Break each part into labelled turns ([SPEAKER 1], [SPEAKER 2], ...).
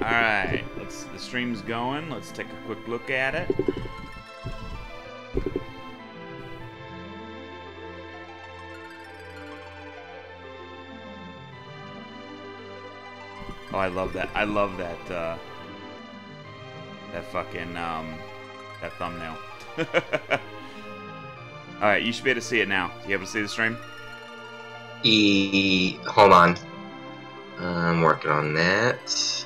[SPEAKER 1] Alright, the stream's going. Let's take a quick look at it. Oh, I love that. I love that, that fucking, that thumbnail. Alright, you should be able to see it now. You able to see the stream?
[SPEAKER 2] Hold on. I'm working on that.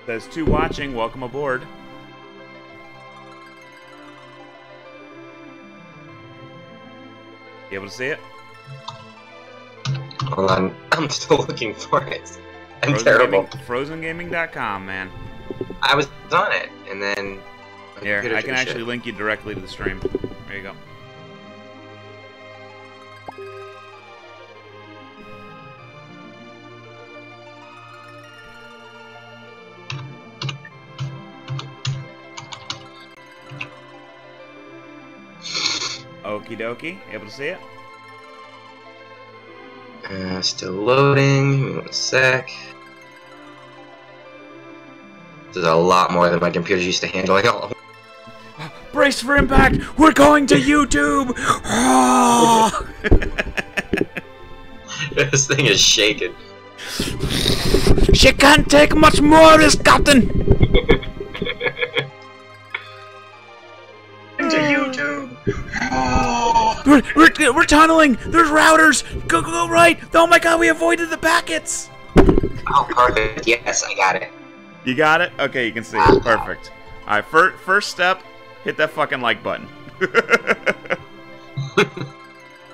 [SPEAKER 1] There's 2 watching. Welcome aboard. You able to see it?
[SPEAKER 2] Hold on. I'm still looking for it. I'm terrible.
[SPEAKER 1] FrozenGaming.com, man.
[SPEAKER 2] I was on it, and then...
[SPEAKER 1] Here, I can actually link you directly to the stream. There you go. Okie dokie. Able to see it?
[SPEAKER 2] Still loading. Give me 1 sec. This is a lot more than my computer's used to handling.
[SPEAKER 1] Brace for impact! We're going to YouTube!
[SPEAKER 2] This thing is shaking.
[SPEAKER 1] She can't take much more of this, Captain!
[SPEAKER 2] To YouTube!
[SPEAKER 1] We're tunneling! There's routers! Go right! Oh my god, we avoided the packets!
[SPEAKER 2] Oh, perfect. Yes, I got it.
[SPEAKER 1] You got it? Okay, you can see it. Perfect. Alright, first step, hit that fucking like button.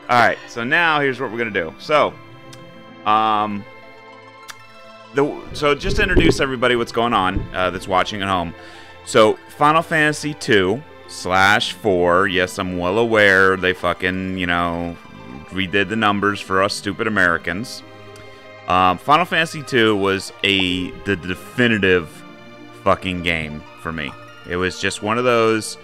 [SPEAKER 1] Alright, so now here's what we're gonna do. So, so just to introduce everybody what's going on that's watching at home. So, Final Fantasy 2/4, yes, I'm well aware they fucking, you know, redid the numbers for us stupid Americans. Final Fantasy 2 was the definitive fucking game for me. It was just one of those,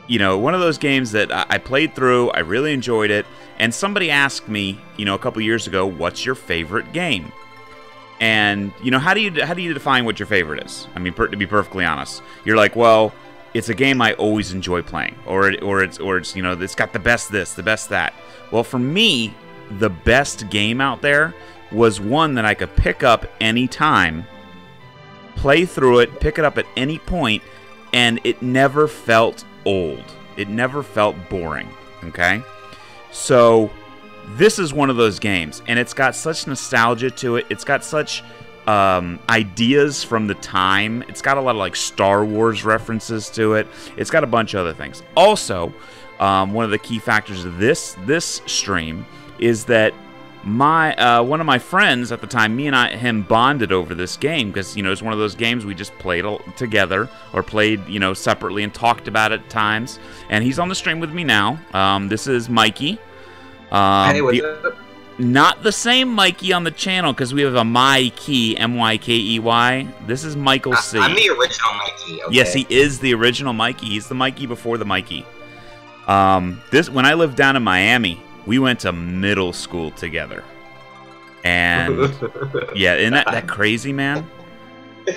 [SPEAKER 1] you know, one of those games that I played through, I really enjoyed it, and somebody asked me, you know, a couple years ago, what's your favorite game? And, you know, how do you define what your favorite is? I mean, to be perfectly honest, you're like, well, it's a game I always enjoy playing, or it's you know, it's got the best this, the best that. Well, for me, the best game out there was one that I could pick up any time, play through it, pick it up at any point, and it never felt old. It never felt boring, okay? So, this is one of those games, and it's got such nostalgia to it. It's got such ideas from the time. It's got a lot of, like, Star Wars references to it. It's got a bunch of other things. Also, one of the key factors of this stream is that one of my friends at the time, me and him bonded over this game because, you know, it's one of those games we just played together or played, you know, separately and talked about it at times. And he's on the stream with me now. This is Mikey.
[SPEAKER 2] Hey, what's up?
[SPEAKER 1] Not the same Mikey on the channel because we have a Mikey, M-Y-K-E-Y. This is Michael C.
[SPEAKER 2] I'm the original Mikey. Okay.
[SPEAKER 1] Yes, he is the original Mikey. He's the Mikey before the Mikey. When I lived down in Miami, we went to middle school together. And yeah, isn't that crazy, man?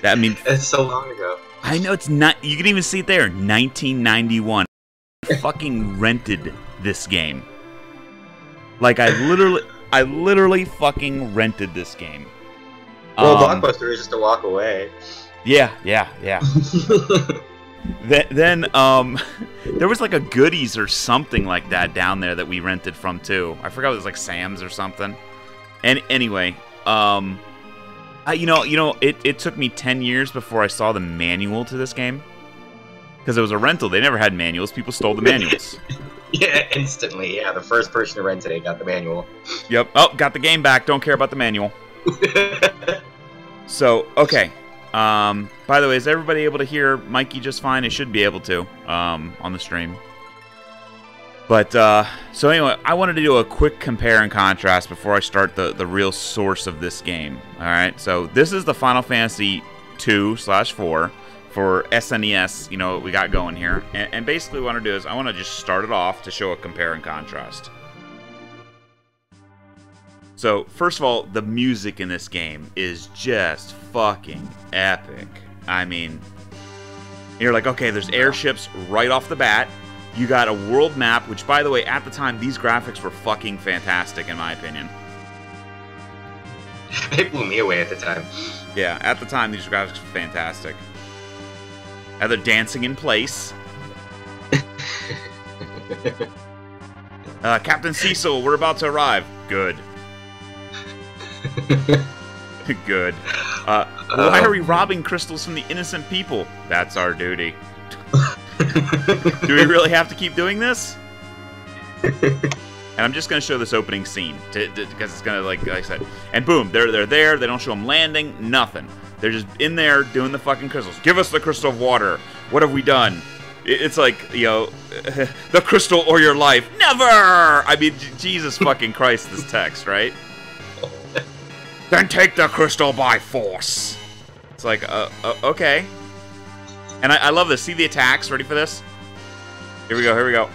[SPEAKER 1] I mean,
[SPEAKER 2] it's so long ago.
[SPEAKER 1] I know, it's not. You can even see it there. 1991. I fucking rented this game. Like I literally fucking rented this game.
[SPEAKER 2] Well, Blockbuster is just a walk away.
[SPEAKER 1] Yeah. Then there was like a Goodies or something like that down there that we rented from too. I forgot, it was like Sam's or something. And anyway, it took me 10 years before I saw the manual to this game because it was a rental. They never had manuals. People stole the manuals.
[SPEAKER 2] Yeah, instantly. Yeah, the first person to rent it got the manual.
[SPEAKER 1] Yep. Oh, got the game back. Don't care about the manual. So, okay. By the way, is everybody able to hear Mikey just fine? It should be able to on the stream. But, so anyway, I wanted to do a quick compare and contrast before I start the real source of this game. Alright, so this is the Final Fantasy 2/4 for SNES, you know, what we got going here. And basically what I want to do is I want to just start it off to show a compare and contrast. So, first of all, the music in this game is just fucking epic. I mean, you're like, okay, there's airships right off the bat. You got a world map, which, by the way, at the time, these graphics were fucking fantastic, in my opinion.
[SPEAKER 2] They blew me away at the time.
[SPEAKER 1] Yeah, at the time, these graphics were fantastic. Now they're dancing in place. Captain Cecil, we're about to arrive. Good. Good. Why are we robbing crystals from the innocent people? That's our duty. Do we really have to keep doing this? And I'm just going to show this opening scene because it's going to, like I said. And boom, they're there. They don't show them landing. Nothing. They're just in there doing the fucking crystals. Give us the crystal of water. What have we done? It's like, you know, the crystal or your life. Never! I mean, Jesus fucking Christ, this text, right? Then take the crystal by force. It's like, okay. And I love this. See the attacks? Ready for this? Here we go, here we go.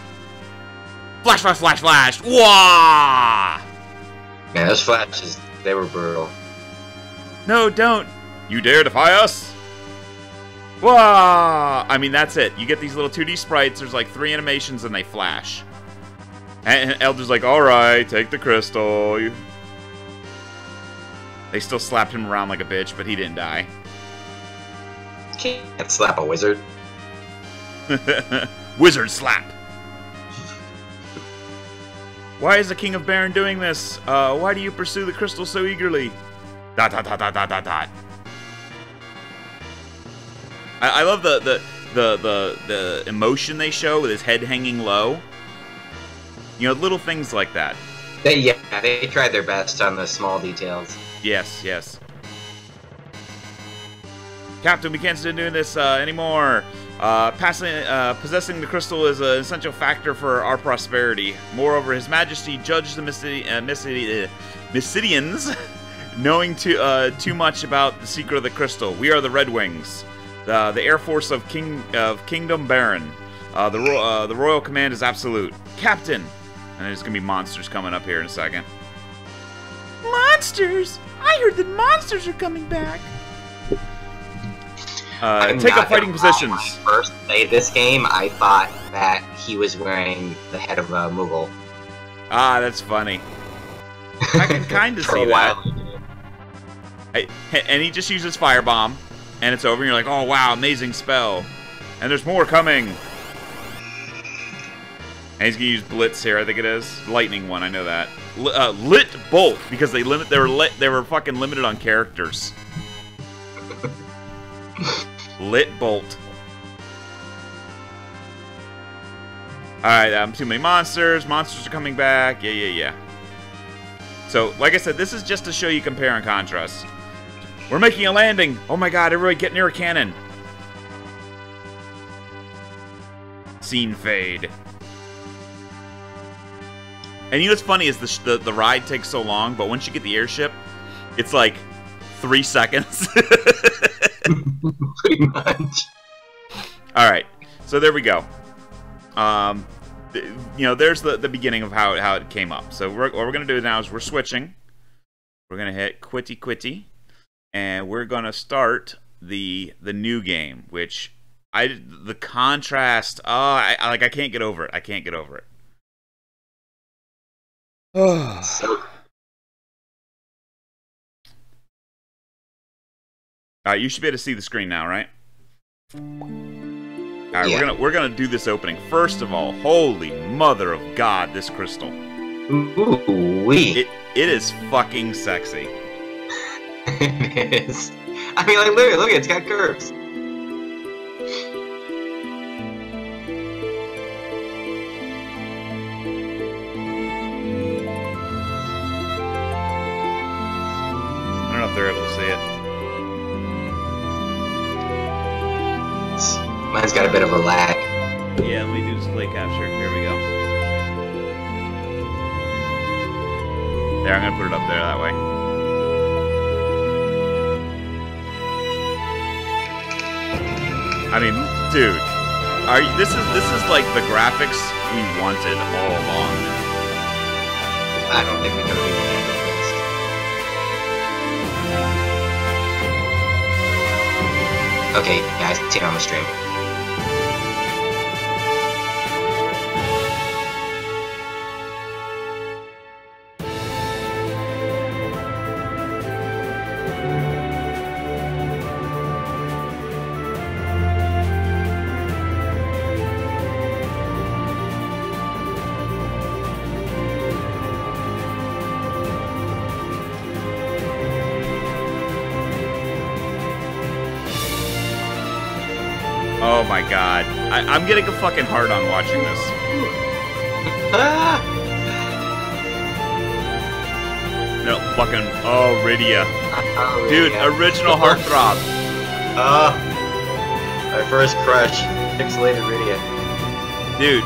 [SPEAKER 1] Flash, flash, flash, flash! Wah!
[SPEAKER 2] Man, those flashes, they were brutal.
[SPEAKER 1] No, don't. You dare defy us? Wah! I mean, that's it. You get these little 2D sprites. There's like 3 animations and they flash. And Elder's like, alright, take the crystal. They still slapped him around like a bitch, but he didn't die.
[SPEAKER 2] Can't slap a wizard.
[SPEAKER 1] Wizard slap. Why is the King of Baron doing this? Why do you pursue the crystal so eagerly? Dot dot dot dot dot dot dot. I love the emotion they show with his head hanging low. You know, little things like that.
[SPEAKER 2] They tried their best on the small details.
[SPEAKER 1] Yes, yes. Captain, we can't stay doing this anymore. Possessing the crystal is an essential factor for our prosperity. Moreover, His Majesty judged the Mysidians knowing too much about the secret of the crystal. We are the Red Wings, the Air Force of Kingdom Baron. The Royal Command is absolute. Captain! And there's going to be monsters coming up here in a second. Monsters? I heard that monsters are coming back. Take up fighting positions.
[SPEAKER 2] When I first played this game, I thought that he was wearing the head of a Moogle.
[SPEAKER 1] Ah, that's funny. I can kind of see that. And he just uses Firebomb, and it's over, and you're like, oh wow, amazing spell. And there's more coming. And he's gonna use Blitz here, I think it is. Lightning one, I know that. Lit Bolt, because they were fucking limited on characters. Lit Bolt. Alright, too many monsters. Monsters are coming back. Yeah. So, like I said, this is just to show you compare and contrast. We're making a landing. Oh my god, everybody get near a cannon. Scene fade. And you know what's funny is the ride takes so long, but once you get the airship, it's like 3 seconds.
[SPEAKER 2] Pretty much.
[SPEAKER 1] Alright, so there we go. You know, there's the beginning of how it came up. So what we're going to do now is we're switching. We're going to hit quitty, and we're going to start the new game, which the contrast, I can't get over it. I can't get over it.
[SPEAKER 2] So,
[SPEAKER 1] you should be able to see the screen now, right? Alright,
[SPEAKER 2] yeah.
[SPEAKER 1] we're gonna do this opening. First of all, holy mother of God, this crystal.
[SPEAKER 2] Ooh-wee.
[SPEAKER 1] It is fucking sexy.
[SPEAKER 2] It is. I mean, like, look, it's got curves.
[SPEAKER 1] I don't know if they're able to see it.
[SPEAKER 2] Mine's got a bit of a lag.
[SPEAKER 1] Yeah, let me do display capture. Here we go. There, I'm gonna put it up there that way. I mean, dude, this is like the graphics we wanted all along.
[SPEAKER 2] I don't think we could have even handled this. Okay, guys, see it on the stream.
[SPEAKER 1] Oh my god. I'm getting a fucking hard on watching this. No, fucking, oh, Rydia. Dude, original heartthrob.
[SPEAKER 2] My first crush. Pixelated Rydia.
[SPEAKER 1] Dude.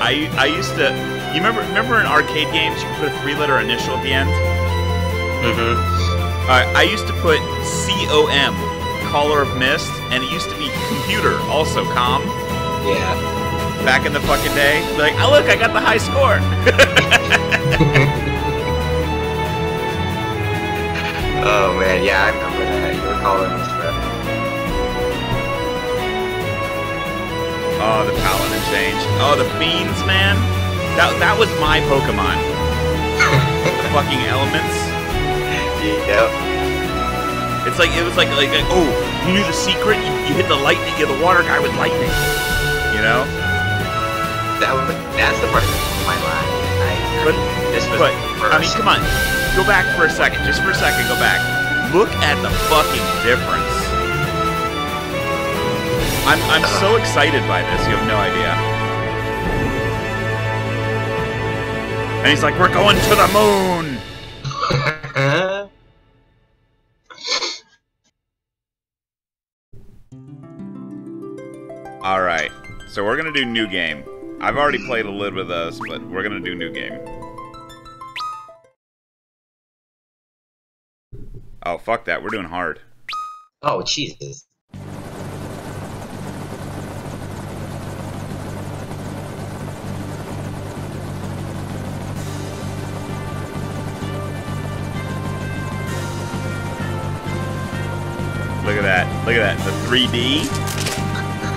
[SPEAKER 1] I used to, you remember in arcade games you could put a 3-letter initial at the end?
[SPEAKER 2] Mm-hmm.
[SPEAKER 1] I used to put COM, Caller of Mist, and it used to be computer, also com.
[SPEAKER 2] Yeah.
[SPEAKER 1] Back in the fucking day. Like, oh look, I got the high score.
[SPEAKER 2] Oh man, yeah, I remember that. You were calling this forever.
[SPEAKER 1] Oh, the paladin change. Oh, the fiends, man. That was my Pokemon. Fucking elements.
[SPEAKER 2] Yep.
[SPEAKER 1] It's like, it was like oh, you knew the secret. You hit the lightning. You're the water guy with lightning. You know.
[SPEAKER 2] That's the part of my line.
[SPEAKER 1] But I mean, come on. Go back for a second. Just for a second, go back. Look at the fucking difference. I'm so excited by this. You have no idea. And he's like, we're going to the moon. All right. So we're gonna do new game. I've already played a little bit of this, but we're gonna do new game. Oh, fuck that. We're doing hard.
[SPEAKER 2] Oh, Jesus.
[SPEAKER 1] Look at that. Look at that. The 3D.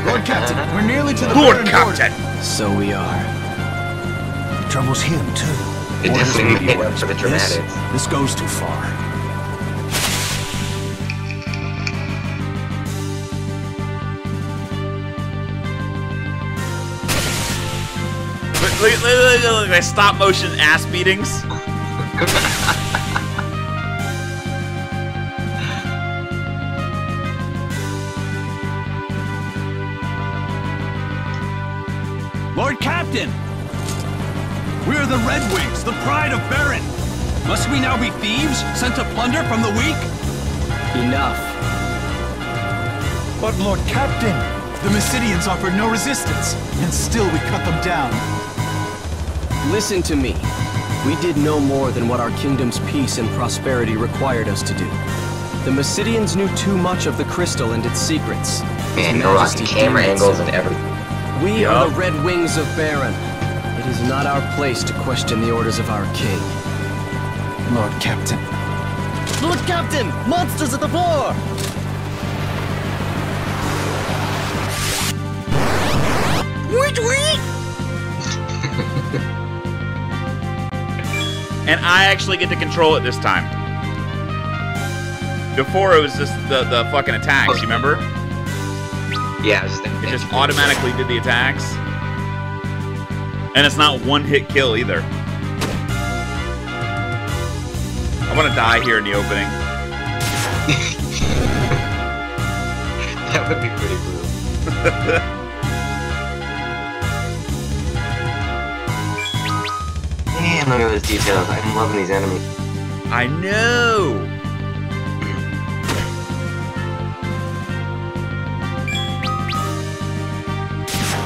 [SPEAKER 3] Lord Captain, we're nearly to the
[SPEAKER 1] Lord Captain!
[SPEAKER 4] So we are.
[SPEAKER 3] It troubles him, too.
[SPEAKER 2] It definitely made up for the dramatics.
[SPEAKER 3] This goes too far.
[SPEAKER 1] Look at stop motion ass beatings.
[SPEAKER 3] Lord Captain! We're the Red Wings, the pride of Baron! Must we now be thieves, sent to plunder from the weak?
[SPEAKER 4] Enough.
[SPEAKER 3] But Lord Captain, the Mysidians offered no resistance, and still we cut them down.
[SPEAKER 4] Listen to me. We did no more than what our kingdom's peace and prosperity required us to do. The Mysidians knew too much of the crystal and its secrets.
[SPEAKER 2] Man, no rocking camera angles and everything.
[SPEAKER 4] We are the Red Wings of Baron. It is not our place to question the orders of our king.
[SPEAKER 3] Lord Captain.
[SPEAKER 4] Lord Captain! Monsters at the floor!
[SPEAKER 1] And I actually get to control it this time. Before it was just the fucking attacks, you remember?
[SPEAKER 2] Yeah, I was just thinking.
[SPEAKER 1] It just automatically did the attacks. And it's not one hit kill either. I want to die here in the opening.
[SPEAKER 2] That would be pretty brutal. Man, look at those details. I'm loving these enemies.
[SPEAKER 1] I know!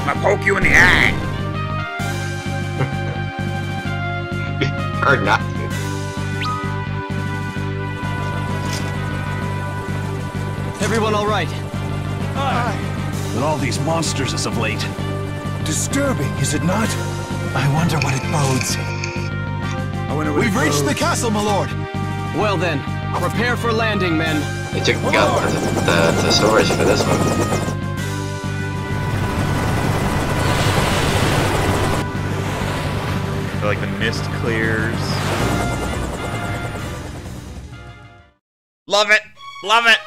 [SPEAKER 1] I'm gonna poke you in the eye!
[SPEAKER 2] Hard not to.
[SPEAKER 4] Everyone all right?
[SPEAKER 3] With all these monsters as of late. Disturbing, is it not? I wonder what it bodes.
[SPEAKER 1] I wonder what
[SPEAKER 3] We've reached the castle, my lord.
[SPEAKER 4] Well then, Prepare for landing, men.
[SPEAKER 2] They took out the thesaurus for this one.
[SPEAKER 1] Like the mist clears. Love it! Love it!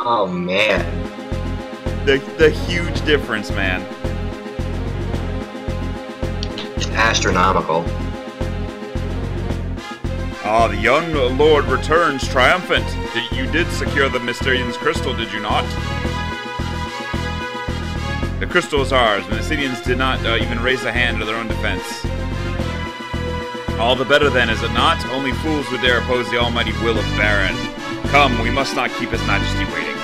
[SPEAKER 2] Oh man.
[SPEAKER 1] The huge difference, man.
[SPEAKER 2] It's astronomical.
[SPEAKER 1] Ah, the young lord returns triumphant. You did secure the Mysterian's crystal, did you not? The crystal is ours. The Mysidians did not even raise a hand to their own defense. All the better then, is it not? Only fools would dare oppose the almighty will of Baron. Come, we must not keep His Majesty waiting.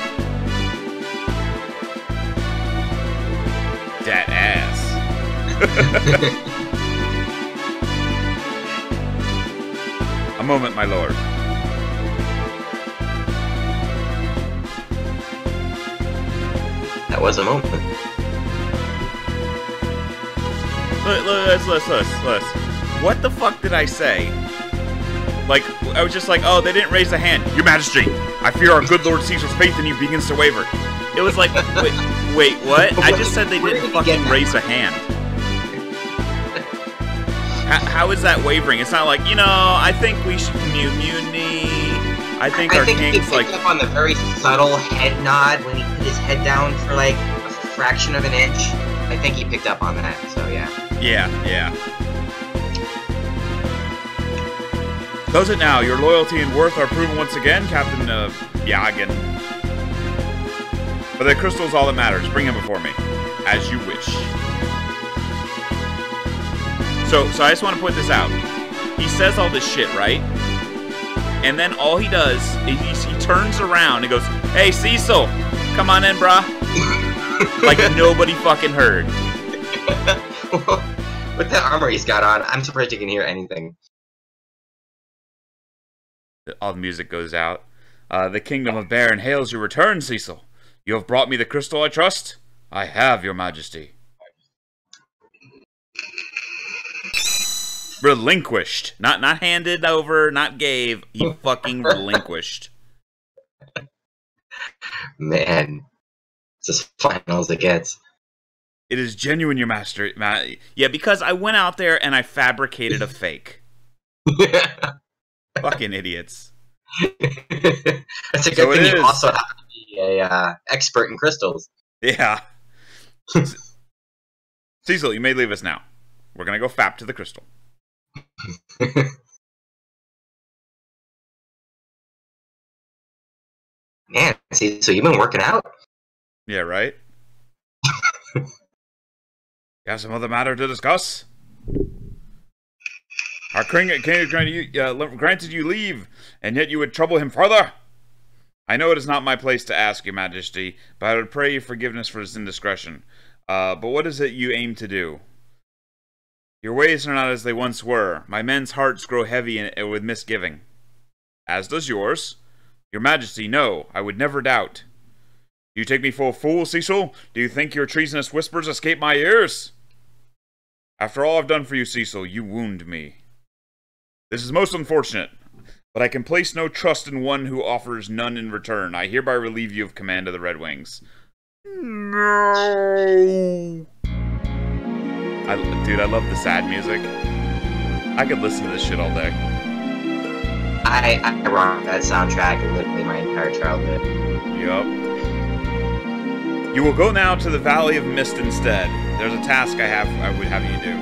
[SPEAKER 1] Dat ass. A moment, my lord.
[SPEAKER 2] That was a moment.
[SPEAKER 1] Listen. What the fuck did I say? Like, I was just like, oh, they didn't raise a hand. Your Majesty, I fear our good Lord Caesar's faith in you begins to waver. It was like, wait, what? I just said they didn't fucking raise a hand. How is that wavering? It's not like, I think we should mutiny. I think our king's like...
[SPEAKER 2] he picked up on the very subtle head nod when he put his head down for like a fraction of an inch. I think he picked up on that, so yeah.
[SPEAKER 1] Yeah. Does it now? Your loyalty and worth are proven once again, Captain Yagan. But the crystal's all that matters. Bring him before me. As you wish. So I just want to point this out. He says all this shit, right? And then all he does is he turns around and goes, "Hey, Cecil, come on in, brah." Like nobody fucking heard.
[SPEAKER 2] With the armor he's got on, I'm surprised you can hear anything.
[SPEAKER 1] All the music goes out. The kingdom of Baron hails your return, Cecil. You have brought me the crystal, I trust? I have, your majesty. Relinquished. Not handed over, not gave. He fucking relinquished.
[SPEAKER 2] Man. It's as final as it gets.
[SPEAKER 1] It is genuine, your master. Yeah, because I went out there and I fabricated a fake. Fucking idiots.
[SPEAKER 2] That's a good thing you also have to be a expert in crystals.
[SPEAKER 1] Yeah. Cecil, you may leave us now. We're gonna go fap to the crystal.
[SPEAKER 2] Man, see, so you've been working out?
[SPEAKER 1] Yeah, right? Got some other matter to discuss? Our king granted you leave, and yet you would trouble him further? I know it is not my place to ask, your majesty, but I would pray you forgiveness for this indiscretion. But what is it you aim to do? Your ways are not as they once were. My men's hearts grow heavy with misgiving. As does yours. Your majesty, no, I would never doubt. Do you take me for a fool, Cecil? Do you think your treasonous whispers escape my ears? After all I've done for you, Cecil, you wound me. This is most unfortunate, but I can place no trust in one who offers none in return. I hereby relieve you of command of the Red Wings. No! Dude, I love the sad music. I could listen to this shit all day.
[SPEAKER 2] I rock that soundtrack literally my entire childhood.
[SPEAKER 1] Yup. You will go now to the Valley of Mist instead. There's a task I would have you do.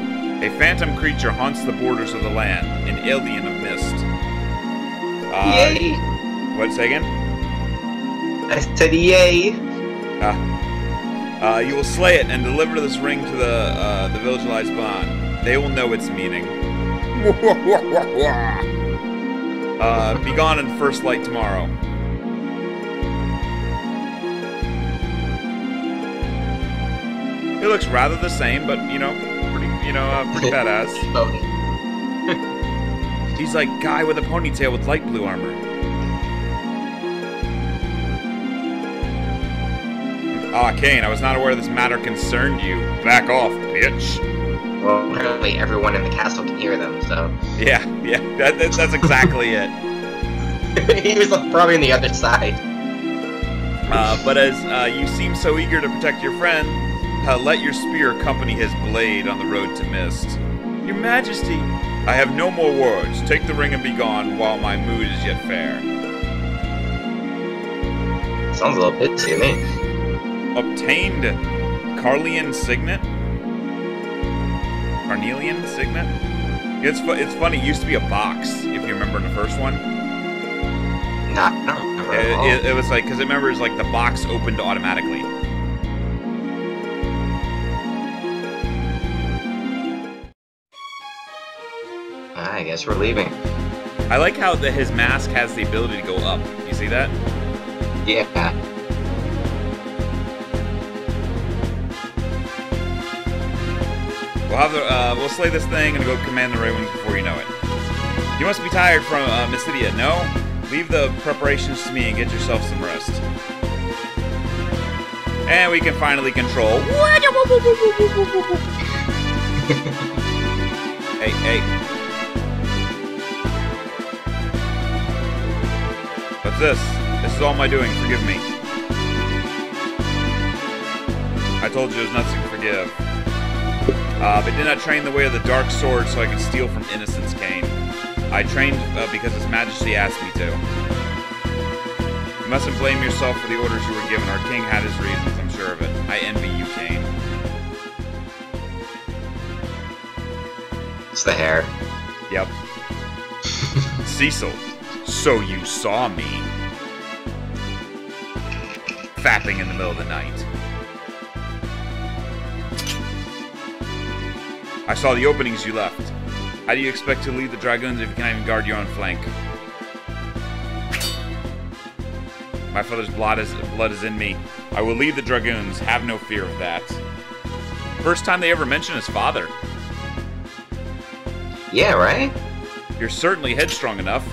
[SPEAKER 1] A phantom creature haunts the borders of the land, an alien of mist.
[SPEAKER 2] Yay!
[SPEAKER 1] What, say again?
[SPEAKER 2] I said yay!
[SPEAKER 1] You will slay it and deliver this ring to the village of Lisbon. They will know its meaning. Be gone in first light tomorrow. He looks rather the same, but pretty badass. He's like guy with a ponytail with light blue armor. Ah, Kane, I was not aware this matter concerned you. Back off, bitch.
[SPEAKER 2] Well, apparently everyone in the castle can hear them, so...
[SPEAKER 1] Yeah, that's exactly it.
[SPEAKER 2] He was probably on the other side.
[SPEAKER 1] But as you seem so eager to protect your friend, let your spear accompany his blade on the road to mist. Your Majesty, I have no more words. Take the ring and be gone while my mood is yet fair.
[SPEAKER 2] Sounds a little bitchy to me.
[SPEAKER 1] Obtained Carnelian Signet? Carnelian Signet? It's funny, it used to be a box, if you remember in the first one.
[SPEAKER 2] Nah, I don't remember at all.
[SPEAKER 1] It was like, because it remembers like the box opened automatically.
[SPEAKER 2] I guess we're leaving.
[SPEAKER 1] I like how his mask has the ability to go up. You see that?
[SPEAKER 2] Yeah.
[SPEAKER 1] We'll slay this thing and go command the Red Wings before you know it. You must be tired from Mysidia. No? Leave the preparations to me and get yourself some rest. And we can finally control. Hey. What's this? This is all my doing. Forgive me. I told you there's nothing to forgive. But did not train the way of the dark sword so I could steal from innocence, Cain. I trained because His Majesty asked me to. You mustn't blame yourself for the orders you were given. Our king had his reasons, I'm sure of it. I envy you, Cain.
[SPEAKER 2] It's the hair.
[SPEAKER 1] Yep. Cecil, so you saw me. Fapping in the middle of the night. I saw the openings you left. How do you expect to lead the Dragoons if you can't even guard your own flank? My father's blood is in me. I will lead the Dragoons. Have no fear of that. First time they ever mention his father.
[SPEAKER 2] Yeah, right?
[SPEAKER 1] You're certainly headstrong enough.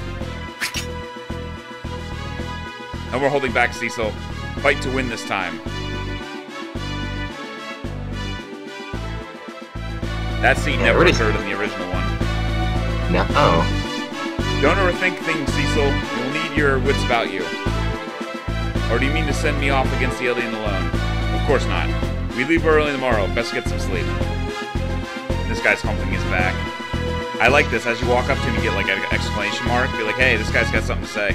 [SPEAKER 1] No more holding back, Cecil. Fight to win this time. That scene never occurred in the original one.
[SPEAKER 2] No.
[SPEAKER 1] Don't overthink things, Cecil. You'll need your wits about you. Or do you mean to send me off against the alien alone? Of course not. We leave early tomorrow. Best get some sleep. This guy's humping his back. I like this. As you walk up to him, you get like an exclamation mark. Be like, hey, this guy's got something to say.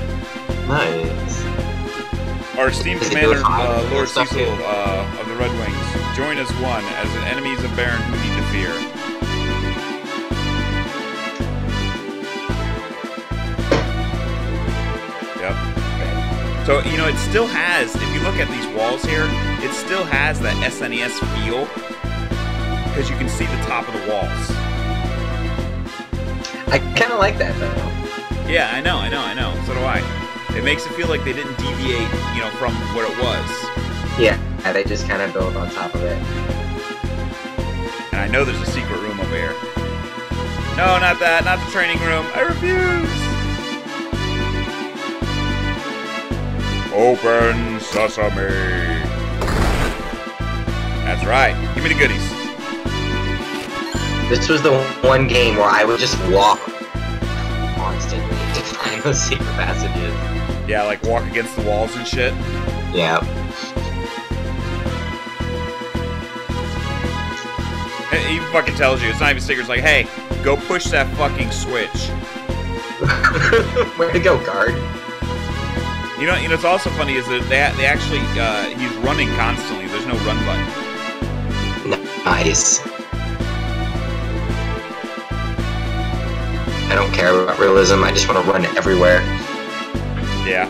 [SPEAKER 2] Nice.
[SPEAKER 1] Our esteemed commander, Lord Cecil of the Red Wings, join as one, as enemies of Baron who need to fear. Yep. So, you know, it still has, if you look at these walls here, it still has that SNES feel, because you can see the top of the walls.
[SPEAKER 2] I kind of like that, though.
[SPEAKER 1] Yeah, I know. So do I. It makes it feel like they didn't deviate, you know, from what it was.
[SPEAKER 2] Yeah, they just kind of built on top of it.
[SPEAKER 1] And I know there's a secret room over here. No, not that. Not the training room. I refuse. Open sesame. That's right. Give me the goodies.
[SPEAKER 2] This was the one game where I would just walk constantly to find those secret passages.
[SPEAKER 1] Yeah, like walk against the walls and shit.
[SPEAKER 2] Yeah.
[SPEAKER 1] He fucking tells you. It's not even secret. It's like, hey, go push that fucking switch.
[SPEAKER 2] Where to go, guard?
[SPEAKER 1] You know, what's also funny is that they actually, he's running constantly. There's no run button.
[SPEAKER 2] Nice. I don't care about realism. I just want to run everywhere.
[SPEAKER 1] Yeah.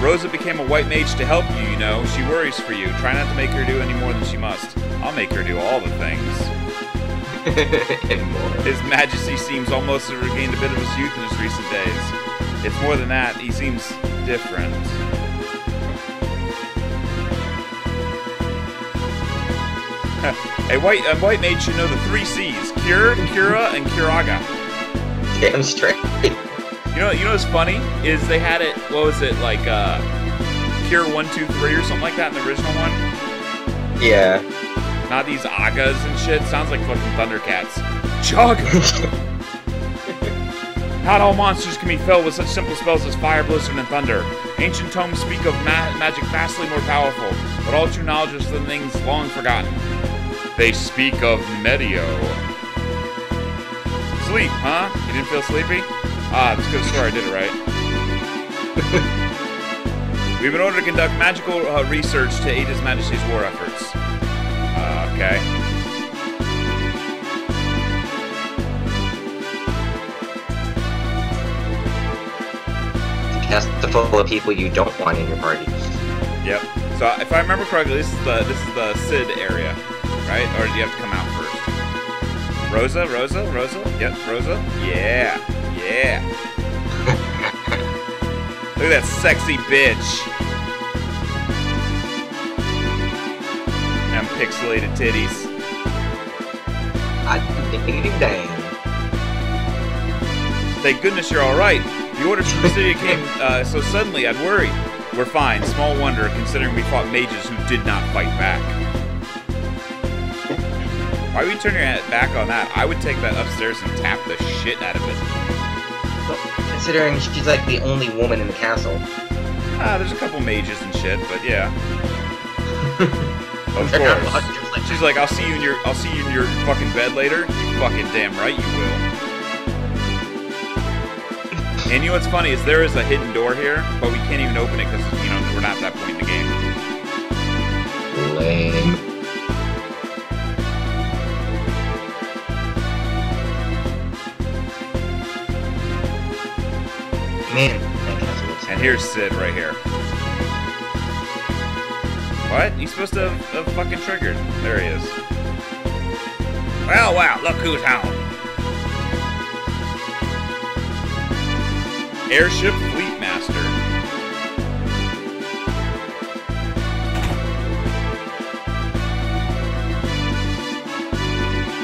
[SPEAKER 1] Rosa became a white mage to help you, you know. She worries for you. Try not to make her do any more than she must. I'll make her do all the things.
[SPEAKER 2] And more.
[SPEAKER 1] His Majesty seems almost to have regained a bit of his youth in his recent days. It's more than that. He seems different. A white mage should know the 3 C's. Cure, Cura, and Curaga.
[SPEAKER 2] Damn straight.
[SPEAKER 1] You know what's funny? Is they had it, what was it, like, Cure 1, 2, 3 or something like that in the original one?
[SPEAKER 2] Yeah.
[SPEAKER 1] Not these Agas and shit. Sounds like fucking Thundercats. Chug! Not all monsters can be felled with such simple spells as fire, blizzard, and thunder. Ancient tomes speak of magic vastly more powerful, but all true knowledge is the things long forgotten. They speak of Medio. Sleep, huh? You didn't feel sleepy? Ah, that's a good story. I did it right. We've been ordered to conduct magical research to aid His Majesty's war efforts. Okay.
[SPEAKER 2] Cast the full of people you don't want in your party.
[SPEAKER 1] Yep. So if I remember correctly, this is the Sid area, right? Or do you have to come out first? Rosa? Yep, Rosa. Yeah. Look at that sexy bitch. And pixelated titties.
[SPEAKER 2] Dang.
[SPEAKER 1] Thank goodness you're all right. The orders from the city came so suddenly, I'd worry. We're fine. Small wonder, considering we fought mages who did not fight back. Why would you turn your back on that? I would take that upstairs and tap the shit out of it.
[SPEAKER 2] Well, considering she's like the only woman in the castle.
[SPEAKER 1] There's a couple mages and shit, but yeah. Of course. She's like, I'll see you in your fucking bed later. You fucking damn right you will. And you know what's funny is there is a hidden door here, but we can't even open it because we're not at that point in the game.
[SPEAKER 2] Lame. Man, that castle looks
[SPEAKER 1] And here's Sid right here. What? He's supposed to have fucking triggered. There he is. Well, look who's home. Airship Fleet Master.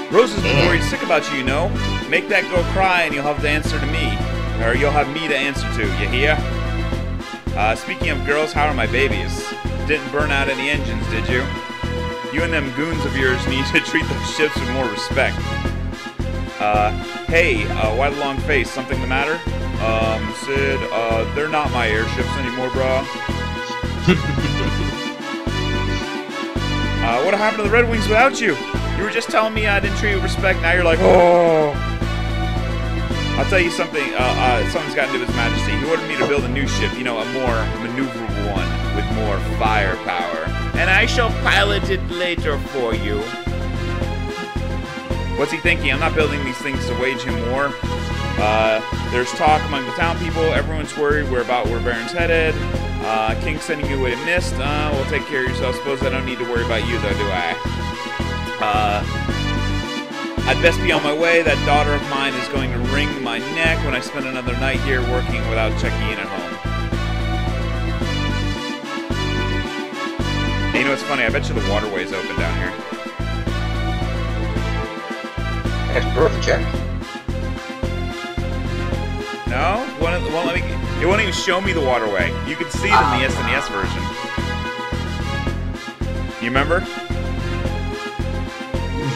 [SPEAKER 1] Rose has been worried sick about you, you know. Make that girl cry and you'll have the answer to me. Or you'll have me to answer to, you hear? Speaking of girls, how are my babies? Didn't burn out any engines, did you? You and them goons of yours need to treat those ships with more respect. Hey, why the long face? Something the matter? Sid, they're not my airships anymore, bro. What happened to the Red Wings without you? You were just telling me I didn't treat you with respect, now you're like, oh. I'll tell you something, something's gotten to His Majesty. He ordered me to build a new ship, a more maneuverable one with more firepower. And I shall pilot it later for you. What's he thinking? I'm not building these things to wage him war. There's talk among the town people. Everyone's worried where Baron's headed. King's sending you what he missed. We'll take care of yourself. Suppose I don't need to worry about you, though, do I? I'd best be on my way. That daughter of mine is going to wring my neck when I spend another night here working without checking in at home. Hey, you know what's funny? I bet you the waterway's open down here.
[SPEAKER 2] That's worth a check.
[SPEAKER 1] No? It won't even show me the waterway. You can see it in the SNES version. You remember?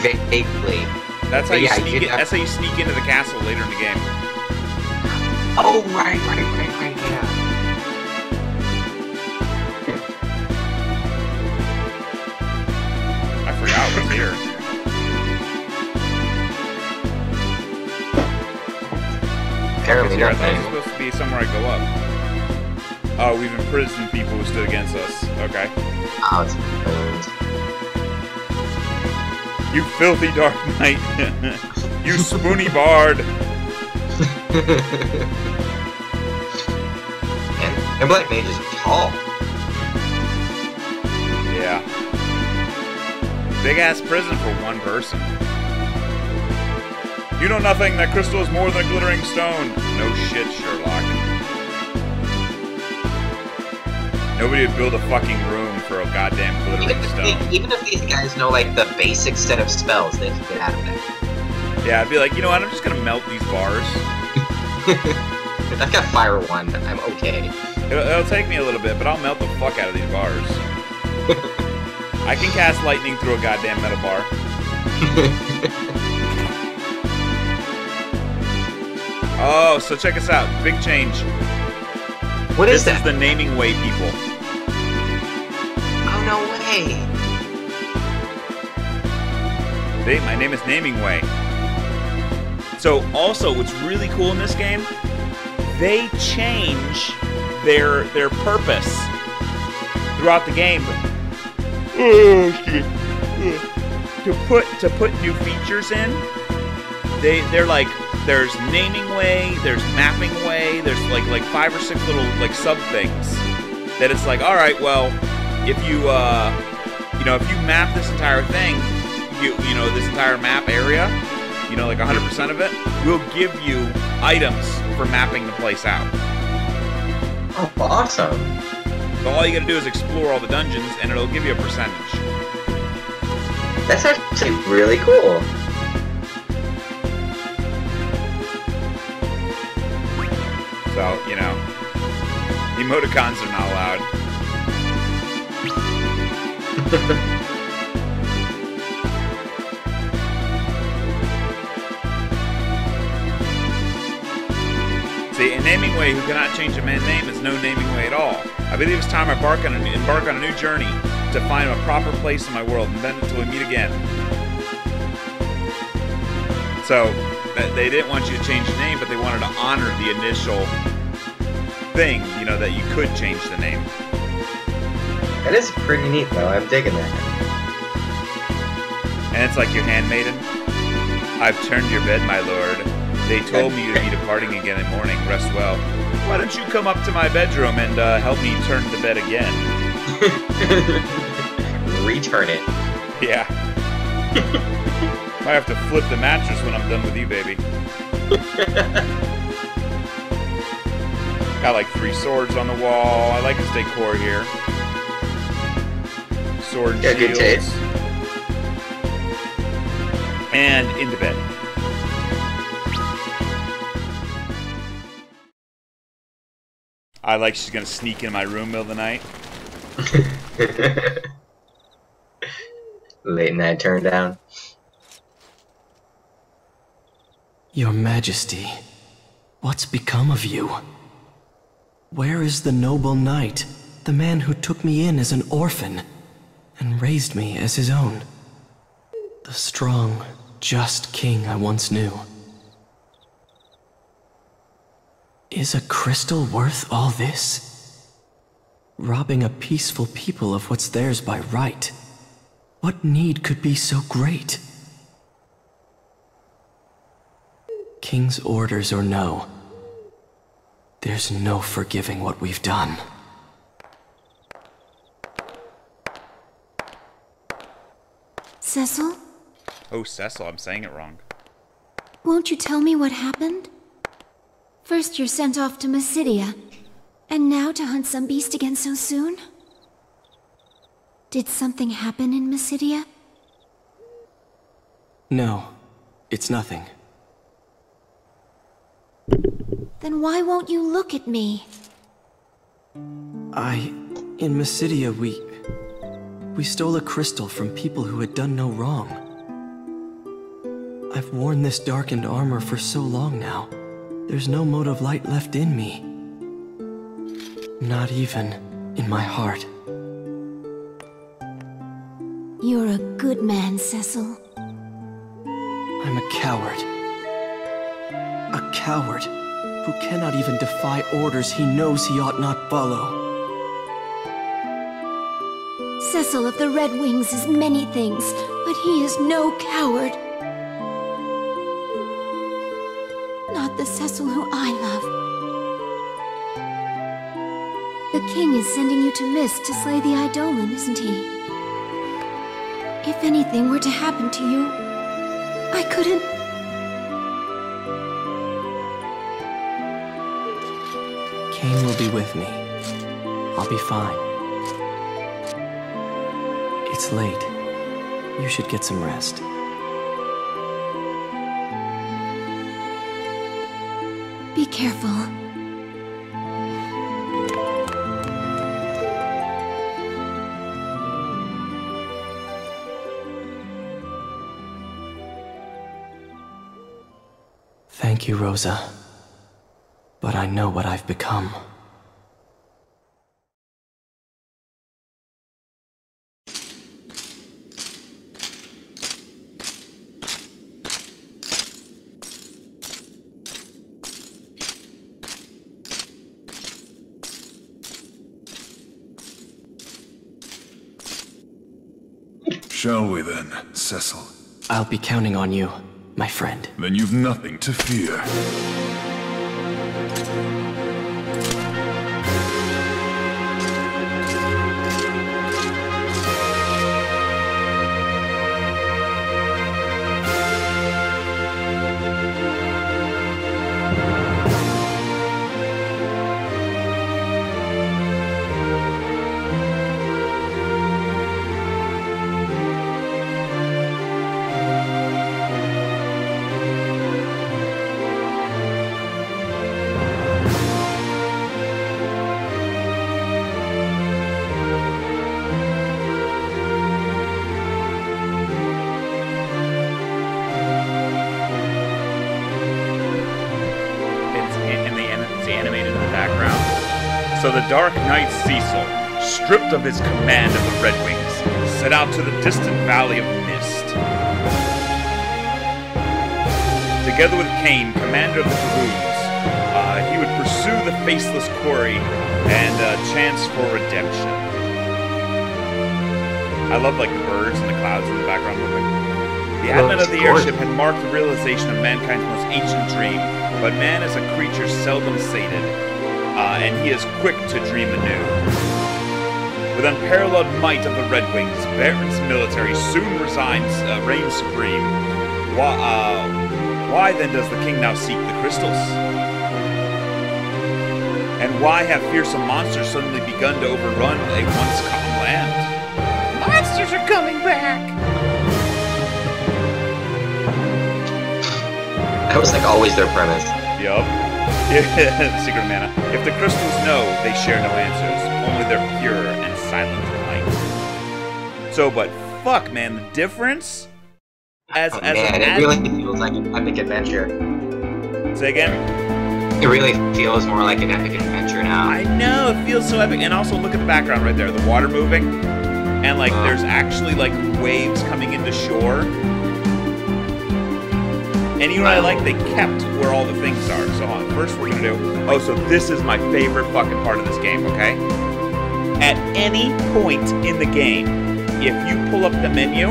[SPEAKER 2] Vaguely.
[SPEAKER 1] That's how you sneak. That's how you sneak into the castle later in the game.
[SPEAKER 2] Oh, right, yeah.
[SPEAKER 1] I forgot what's here.
[SPEAKER 2] Apparently
[SPEAKER 1] I thought it was
[SPEAKER 2] nothing.
[SPEAKER 1] supposed to be somewhere I go up. Oh, we've imprisoned people who stood against us. Okay.
[SPEAKER 2] Oh, it's bones.
[SPEAKER 1] You filthy dark knight. You spoony bard.
[SPEAKER 2] And Black Mages are tall.
[SPEAKER 1] Yeah. Big ass prison for one person. You know nothing. That crystal is more than a glittering stone. No shit, Sherlock. Nobody would build a fucking room for a goddamn glittering stone.
[SPEAKER 2] Even if these guys know, like, the basic set of spells, they can get out of that.
[SPEAKER 1] Yeah, I'd be like, you know what, I'm just gonna melt these bars.
[SPEAKER 2] I've got Fire 1, I'm okay.
[SPEAKER 1] It'll take me a little bit, but I'll melt the fuck out of these bars. I can cast lightning through a goddamn metal bar. Oh, so check us out. Big change.
[SPEAKER 2] What is
[SPEAKER 1] This
[SPEAKER 2] that?
[SPEAKER 1] is the naming way people.
[SPEAKER 2] Oh, no way.
[SPEAKER 1] My name is Naming Way. So also, what's really cool in this game, they change their purpose throughout the game. To put new features in, they're like, there's Naming Way, there's Mapping Way, there's like 5 or 6 little like sub things that it's like, all right, well, if you if you map this entire thing, you know this entire map area, like 100% of it, we'll give you items for mapping the place out.
[SPEAKER 2] Oh, awesome.
[SPEAKER 1] So all you gotta do is explore all the dungeons, and it'll give you a percentage.
[SPEAKER 2] That's actually really cool.
[SPEAKER 1] So, emoticons are not allowed. See, a naming way who cannot change a man's name is no naming way at all. I believe it's time I embark on a new journey to find a proper place in my world, and then until we meet again. So, they didn't want you to change the name, but they wanted to honor the initial thing, that you could change the name.
[SPEAKER 2] That is pretty neat, though. I'm digging that.
[SPEAKER 1] And it's like your handmaiden. I've turned your bed, my lord. They told me you'd be departing again in morning. Rest well. Why don't you come up to my bedroom and help me turn the bed again?
[SPEAKER 2] Return it.
[SPEAKER 1] Yeah. Might have to flip the mattress when I'm done with you, baby. Got like 3 swords on the wall. I like his decor here. Sword shields.
[SPEAKER 2] Good taste.
[SPEAKER 1] And into bed. I like she's gonna sneak in my room middle of the night.
[SPEAKER 2] Late night turn down.
[SPEAKER 4] Your Majesty, what's become of you? Where is the noble knight, the man who took me in as an orphan and raised me as his own? The strong, just king I once knew. Is a crystal worth all this? Robbing a peaceful people of what's theirs by right. What need could be so great? King's orders or no, there's no forgiving what we've done.
[SPEAKER 5] Cecil?
[SPEAKER 1] Oh, Cecil, I'm saying it wrong.
[SPEAKER 5] Won't you tell me what happened? First you're sent off to Mysidia, and now to hunt some beast again so soon? Did something happen in Mysidia?
[SPEAKER 4] No, it's nothing.
[SPEAKER 5] Then why won't you look at me?
[SPEAKER 4] In Mysidia, we stole a crystal from people who had done no wrong. I've worn this darkened armor for so long now. There's no mote of light left in me. Not even in my heart.
[SPEAKER 5] You're a good man, Cecil.
[SPEAKER 4] I'm a coward. A coward who cannot even defy orders he knows he ought not follow.
[SPEAKER 5] Cecil of the Red Wings is many things, but he is no coward. Not the Cecil who I love. The king is sending you to Mist to slay the Eidolon, isn't he? If anything were to happen to you, I couldn't...
[SPEAKER 4] Cain will be with me. I'll be fine. It's late. You should get some rest.
[SPEAKER 5] Be careful.
[SPEAKER 4] Thank you, Rosa. but I know what I've become.
[SPEAKER 6] Shall we then, Cecil?
[SPEAKER 4] I'll be counting on you, my friend.
[SPEAKER 6] Then you've nothing to fear.
[SPEAKER 1] So the Dark Knight Cecil, stripped of his command of the Red Wings, set out to the distant Valley of Mist. Together with Kane, commander of the Dragoons, he would pursue the faceless quarry and chance for redemption. I love like the birds and the clouds in the background moving. The advent of the airship had marked the realization of mankind's most ancient dream, but man is a creature seldom sated. And he is quick to dream anew. With unparalleled might of the Red Wings, Baron's military soon reigns supreme. Why then does the king now seek the crystals? And why have fearsome monsters suddenly begun to overrun a once calm land? Monsters are coming back!
[SPEAKER 2] That was like always their premise.
[SPEAKER 1] Yup. The secret of mana. If the crystals know, they share no answers. Only their pure and silent light. So, but fuck, man, the difference? As
[SPEAKER 2] it really feels like an epic adventure.
[SPEAKER 1] Say again?
[SPEAKER 2] It really feels more like an epic adventure now.
[SPEAKER 1] I know, it feels so epic. And also, look at the background right there. The water moving. And, like, there's actually, like, waves coming into shore. And you know what I like? They kept where all the things are. So hold on. First we're going to do... Oh, so this is my favorite fucking part of this game, okay? At any point in the game, if you pull up the menu,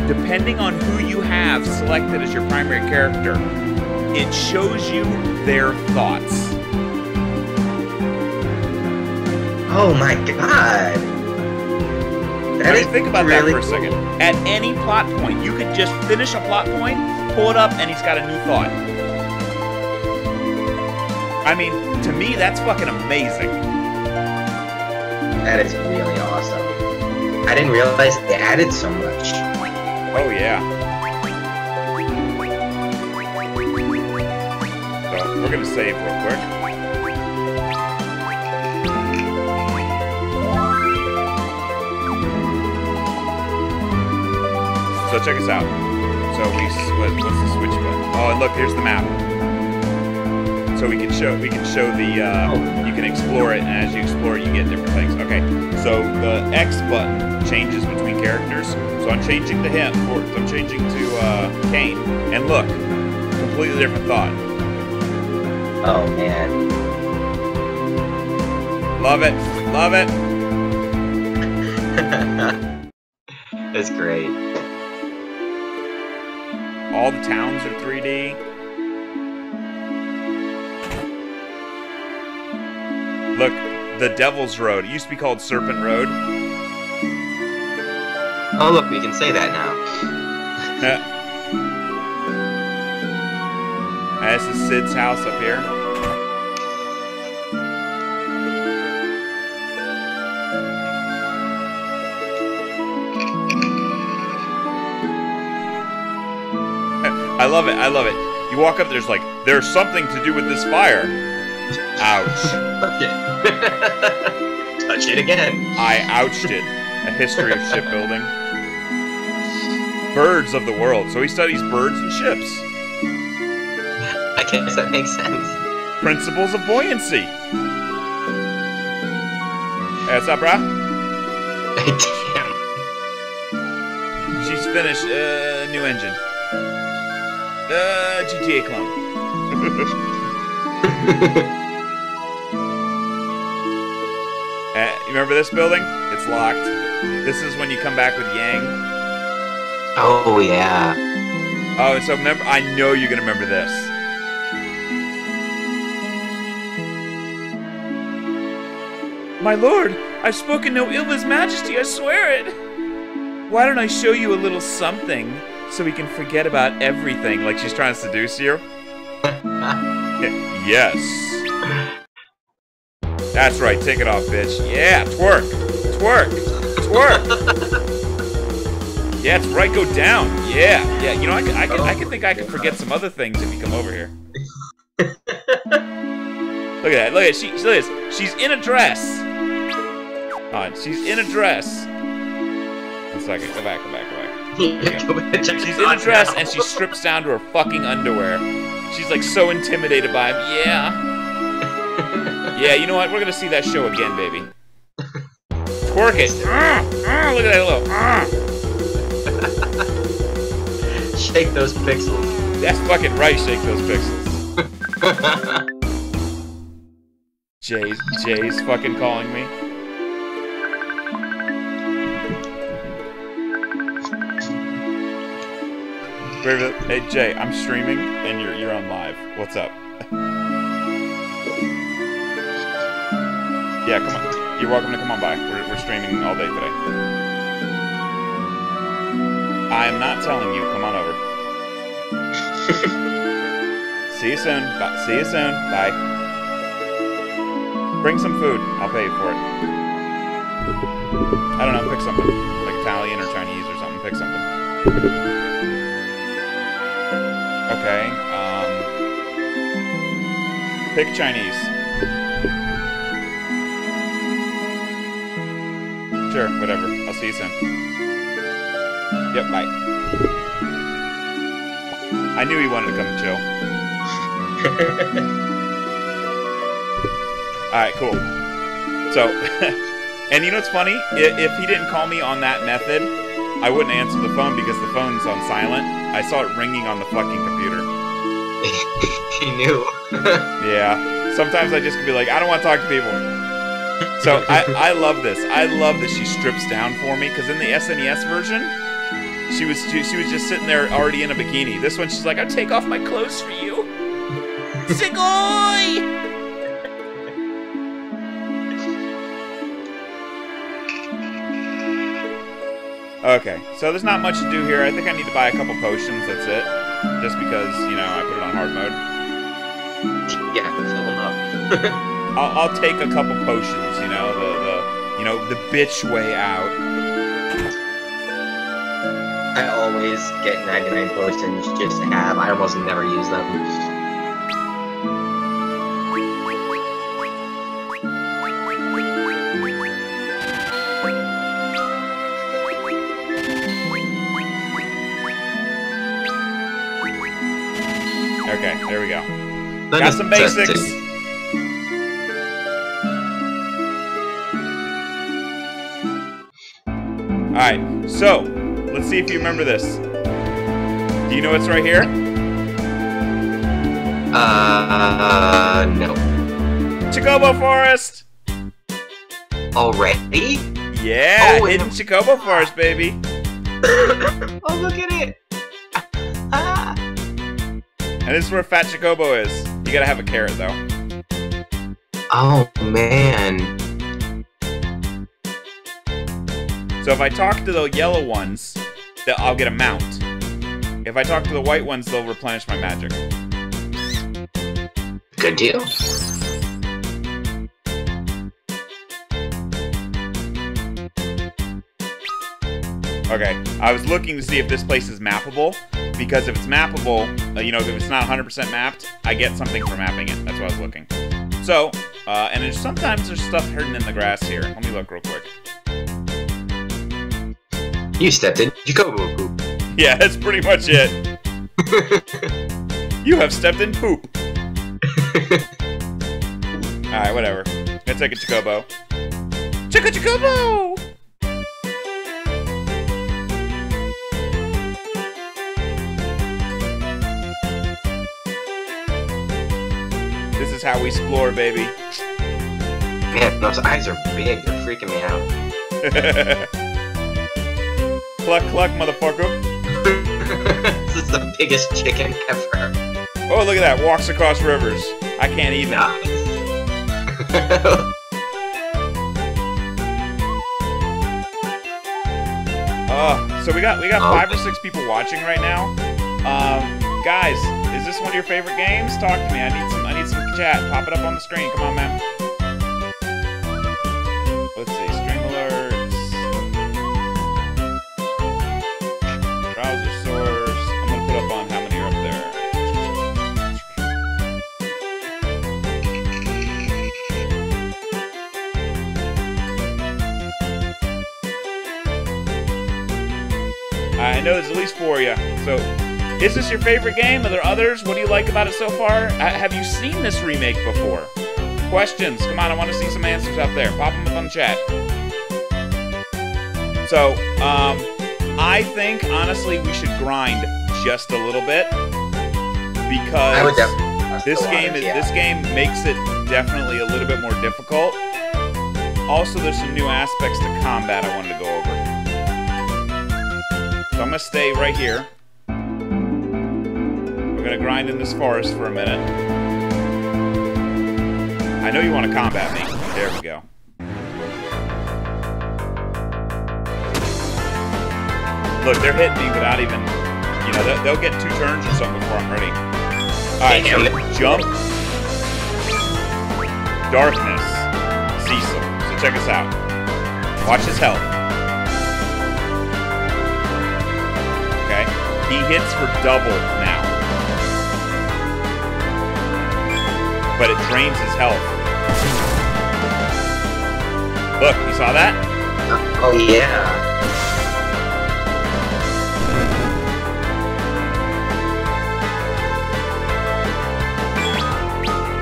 [SPEAKER 1] depending on who you have selected as your primary character, it shows you their thoughts.
[SPEAKER 2] Oh my god!
[SPEAKER 1] Think about
[SPEAKER 2] really
[SPEAKER 1] that for a second. At any plot point, you could just finish a plot point, pull it up, and he's got a new thought. I mean, to me, that's fucking amazing.
[SPEAKER 2] That is really awesome. I didn't realize they added so much.
[SPEAKER 1] Oh, yeah. So, we're gonna save real quick. So check us out. So what's the switch button? Oh, and look, here's the map. So we can show the, you can explore it, and as you explore it, you get different things. Okay, so the X button changes between characters. So I'm changing to him, or I'm changing to Kane, and look, completely different thought.
[SPEAKER 2] Oh man.
[SPEAKER 1] Love it, love it.
[SPEAKER 2] That's great.
[SPEAKER 1] All the towns are 3D. Look, the Devil's Road. It used to be called Serpent Road.
[SPEAKER 2] Oh look, we can say that now.
[SPEAKER 1] This is Sid's house up here. I love it, I love it. You walk up, there's something to do with this fire. Ouch.
[SPEAKER 2] Touch it. Touch it again.
[SPEAKER 1] I ouched it. A history of shipbuilding. Birds of the world. So he studies birds and ships.
[SPEAKER 2] I guess that makes sense.
[SPEAKER 1] Principles of buoyancy. Hey, what's up, brah?
[SPEAKER 2] Damn.
[SPEAKER 1] She's finished. New engine. GTA clone. You remember this building? It's locked. This is when you come back with Yang.
[SPEAKER 2] Oh, yeah.
[SPEAKER 1] Oh, so remember, I know you're gonna remember this. My lord, I've spoken no ill of his majesty, I swear it. Why don't I show you a little something so we can forget about everything? Like she's trying to seduce you? Yes. That's right, take it off, bitch. Yeah, twerk. Twerk. Twerk. Yeah, that's right, go down. Yeah, yeah. You know, I think I can forget some other things if you come over here. Look at that. Look at it. Look at this. She's in a dress. She's in a dress. One second. Go back. She's in a dress and she strips down to her fucking underwear. She's like so intimidated by him. Yeah. Yeah, you know what? We're gonna see that show again, baby. Twerk it. Look at that little.
[SPEAKER 2] Shake those pixels.
[SPEAKER 1] That's fucking right, shake those pixels. Jay's fucking calling me. Hey Jay, I'm streaming and you're on live. What's up? Yeah, come on. You're welcome to come on by. We're streaming all day today. I am not telling you. Come on over. See you soon. Bye. See you soon. Bye. Bring some food. I'll pay you for it. I don't know. Pick something. Like Italian or Chinese or something. Pick something. Okay. Pick Chinese. Sure, whatever. I'll see you soon. Yep, bye. I knew he wanted to come chill. Alright, cool. So, and you know what's funny? If he didn't call me on that method, I wouldn't answer the phone because the phone's on silent. I saw it ringing on the fucking computer.
[SPEAKER 2] He knew.
[SPEAKER 1] Yeah. Sometimes I just could be like, I don't want to talk to people. So I love this. I love that she strips down for me because in the SNES version, she was just sitting there already in a bikini. This one, she's like, I'll take off my clothes for you. Sigoi! Okay, so there's not much to do here. I think I need to buy a couple potions. That's it. Just because, you know, I put it on hard mode.
[SPEAKER 2] Yeah, fill them up.
[SPEAKER 1] I'll take a couple potions, you know, the bitch way out.
[SPEAKER 2] I always get 99 potions just to have. I almost never use them.
[SPEAKER 1] Okay, there we go. Got some basics. Alright, so, let's see if you remember this. Do you know what's right here?
[SPEAKER 2] No.
[SPEAKER 1] Chocobo Forest!
[SPEAKER 2] Already?
[SPEAKER 1] Yeah, hidden Chocobo Forest, baby.
[SPEAKER 2] Oh, look at it!
[SPEAKER 1] And this is where Fat Chocobo is. You gotta have a carrot, though.
[SPEAKER 2] Oh, man.
[SPEAKER 1] So if I talk to the yellow ones, I'll get a mount. If I talk to the white ones, they'll replenish my magic.
[SPEAKER 2] Good deal.
[SPEAKER 1] Okay, I was looking to see if this place is mappable, because if it's mappable, you know, if it's not 100% mapped, I get something for mapping it. That's why I was looking. So, and sometimes there's stuff hidden in the grass here. Let me look real quick.
[SPEAKER 2] You stepped in Chocobo poop.
[SPEAKER 1] Yeah, that's pretty much it. You have stepped in poop. Alright, whatever. Gonna take a Chocobo. Chocobo! This is how we explore, baby.
[SPEAKER 2] Man, those eyes are big. They're freaking me out.
[SPEAKER 1] Cluck, cluck, motherfucker.
[SPEAKER 2] This is the biggest chicken ever.
[SPEAKER 1] Oh, look at that. Walks across rivers. I can't even.
[SPEAKER 2] Nice.
[SPEAKER 1] So we got 5 or 6 people watching right now. Guys, is this one of your favorite games? Talk to me. I need some chat. Pop it up on the screen. Come on, man. Let's see. Stream alerts. Browser source. I'm gonna put up on how many are up there. I know there's at least 4 of you. So, is this your favorite game? Are there others? What do you like about it so far? Have you seen this remake before? Questions. Come on, I want to see some answers out there. Pop them up on the chat. So, I think, honestly, we should grind just a little bit. Because this game makes it definitely a little bit more difficult. Also, there's some new aspects to combat I wanted to go over. So I'm going to stay right here. We're going to grind in this forest for a minute. I know you want to combat me. There we go. Look, they're hitting me without even... You know, they'll get 2 turns or something before I'm ready. Alright, so jump. Darkness. Cecil. So check us out. Watch his health. Okay? He hits for double now. But it drains his health. Look, you saw that?
[SPEAKER 2] Oh, yeah.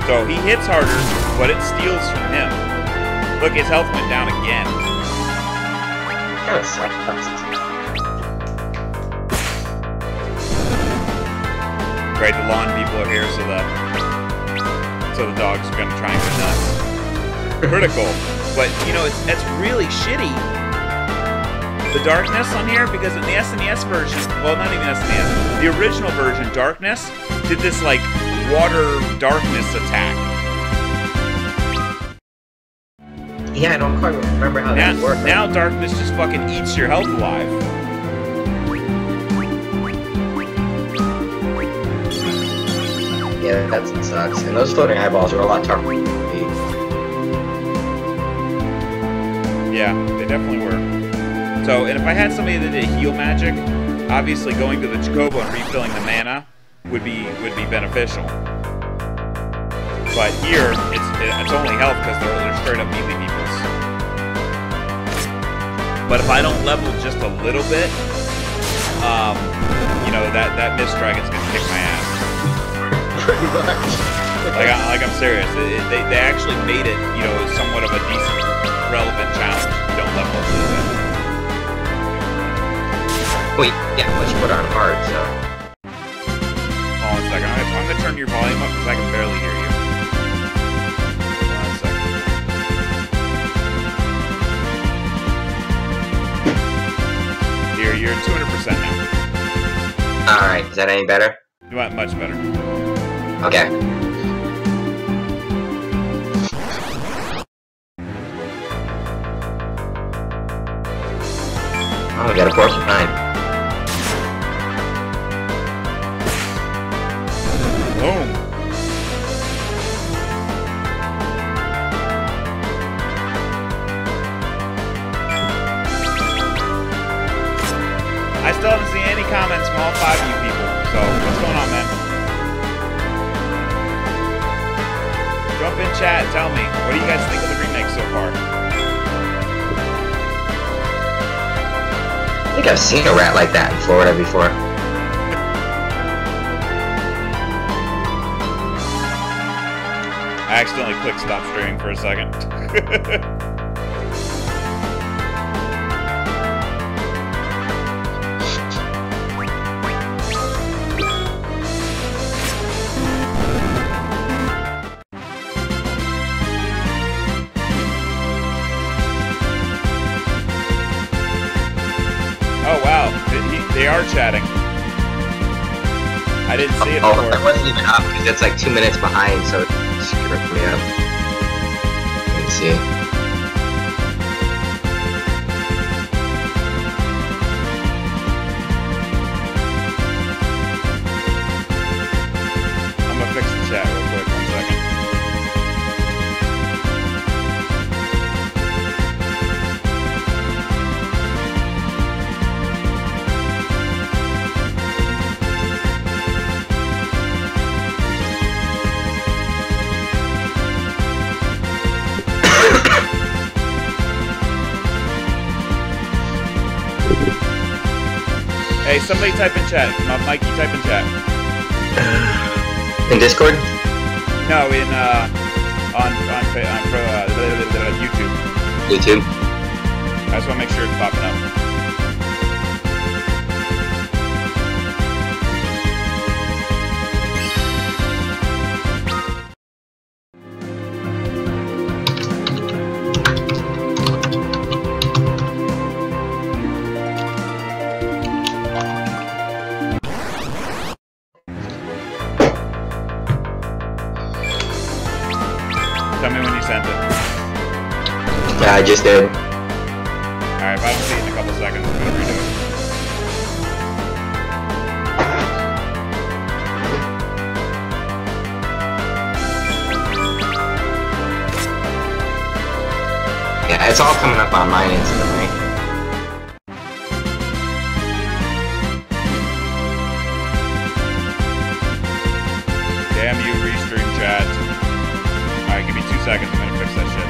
[SPEAKER 1] So he hits harder, but it steals from him. Look, his health went down again.
[SPEAKER 2] Kind of sucks.
[SPEAKER 1] Great, the lawn people are here, so the dogs are gonna try and go nuts. Critical, but you know it's really shitty. The darkness on here, because in the SNES version, well, not even SNES, the original version, Darkness did this like water darkness attack.
[SPEAKER 2] Yeah, I don't quite remember how that worked.
[SPEAKER 1] Now darkness just fucking eats your health alive.
[SPEAKER 2] Yeah, that sucks. And those floating eyeballs are a lot tougher.
[SPEAKER 1] Yeah, they definitely were. So, and if I had somebody that did heal magic, obviously going to the Chocobo and refilling the mana would be beneficial. But here, it's only health because they're straight up melee peoples. But if I don't level just a little bit, you know, that Mist Dragon's gonna kick my ass.
[SPEAKER 2] Pretty much.
[SPEAKER 1] Like I'm serious. They actually made it, you know, somewhat of a decent, relevant challenge. You don't level up a little bit.
[SPEAKER 2] Wait, yeah, let's put on hard, so.
[SPEAKER 1] Hold on a second. I'm gonna turn your volume up because I can barely hear you. Hold on a second. Here, you're at 200% now.
[SPEAKER 2] Alright, is that any better?
[SPEAKER 1] You want much better.
[SPEAKER 2] Okay. Oh, we got a porcupine.
[SPEAKER 1] Boom. I still haven't seen any comments from all 5 of you people. So, what's going on, man? Jump in chat and tell me, what do you guys think of the remake so far?
[SPEAKER 2] I think I've seen a rat like that in Florida before.
[SPEAKER 1] I accidentally clicked stop streaming for a second. Oh wow, they are chatting. I didn't see it before.
[SPEAKER 2] Oh, I wasn't even up because it's like 2 minutes behind, so it screwed me up. Let me see.
[SPEAKER 1] I'm gonna fix the chat real quick, 1 second. Hey, somebody type in chat. Mikey, type in chat.
[SPEAKER 2] In Discord?
[SPEAKER 1] No, in on YouTube.
[SPEAKER 2] YouTube?
[SPEAKER 1] I just want to make sure it's popping up. Tell me when you sent it.
[SPEAKER 2] Yeah, I just did.
[SPEAKER 1] Alright, if I don't see it in a couple seconds, I'm gonna redo it.
[SPEAKER 2] Yeah, it's all coming up on mine instantly.
[SPEAKER 1] Damn you, restream chat. Alright, give me 2 seconds, I'm gonna fix that shit.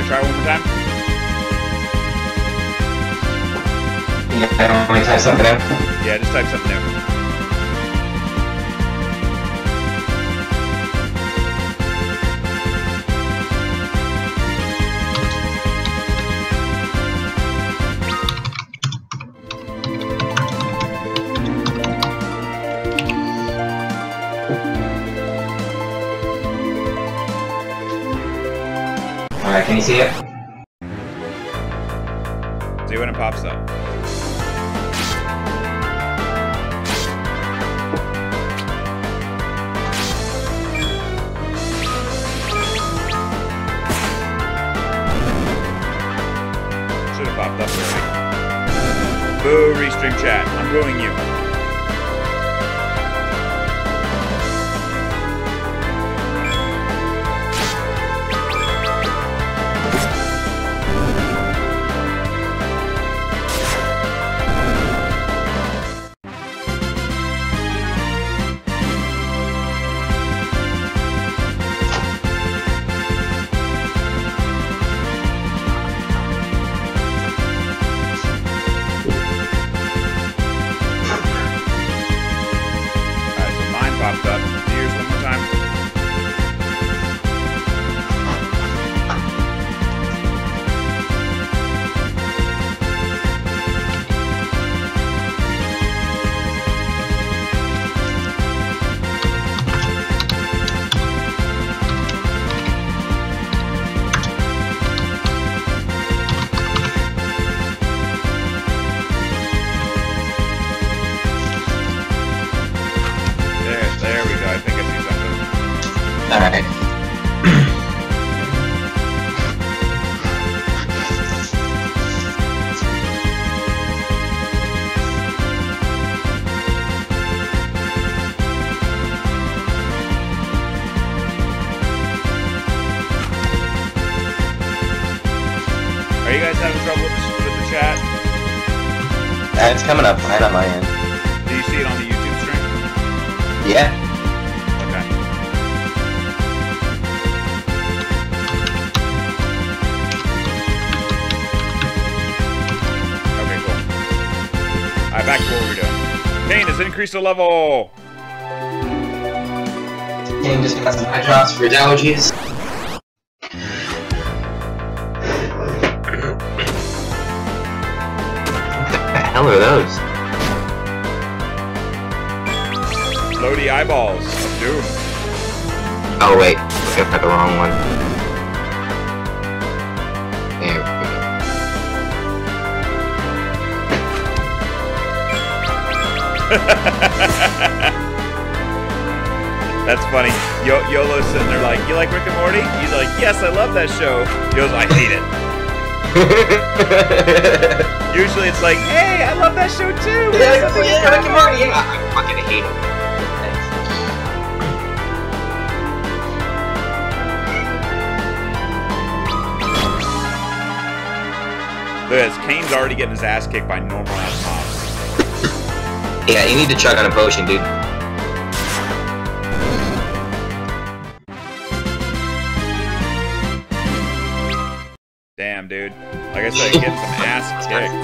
[SPEAKER 1] Try one more time.
[SPEAKER 2] Yeah, I don't want to type something out.
[SPEAKER 1] Yeah, just type something new.
[SPEAKER 2] Alright, can you see it?
[SPEAKER 1] See when it pops up. Should have popped up already. Boo, restream chat. I'm booing you. having trouble with the chat?
[SPEAKER 2] It's coming up fine on my end.
[SPEAKER 1] Do you see it on the YouTube stream?
[SPEAKER 2] Yeah.
[SPEAKER 1] Okay. Okay, cool. Alright, back to what we were doing. Kane has increased the level!
[SPEAKER 2] Kane just got some eye drops for his allergies. What the hell are those?
[SPEAKER 1] Loady eyeballs of doom.
[SPEAKER 2] Oh wait, I got the wrong one. There we go.
[SPEAKER 1] That's funny. Yolo's sitting there like, you like Rick and Morty? He's like, yes, I love that show. He goes, I hate it. Usually it's like, hey, I love that show too.
[SPEAKER 2] Yeah, Rick and Morty. Yeah, I fucking hate it.
[SPEAKER 1] Look at this. Kane's already getting his ass kicked by normal ass mobs.
[SPEAKER 2] Yeah, you need to chug on a potion, dude.
[SPEAKER 1] Damn, dude. Like I said, getting some ass kicked.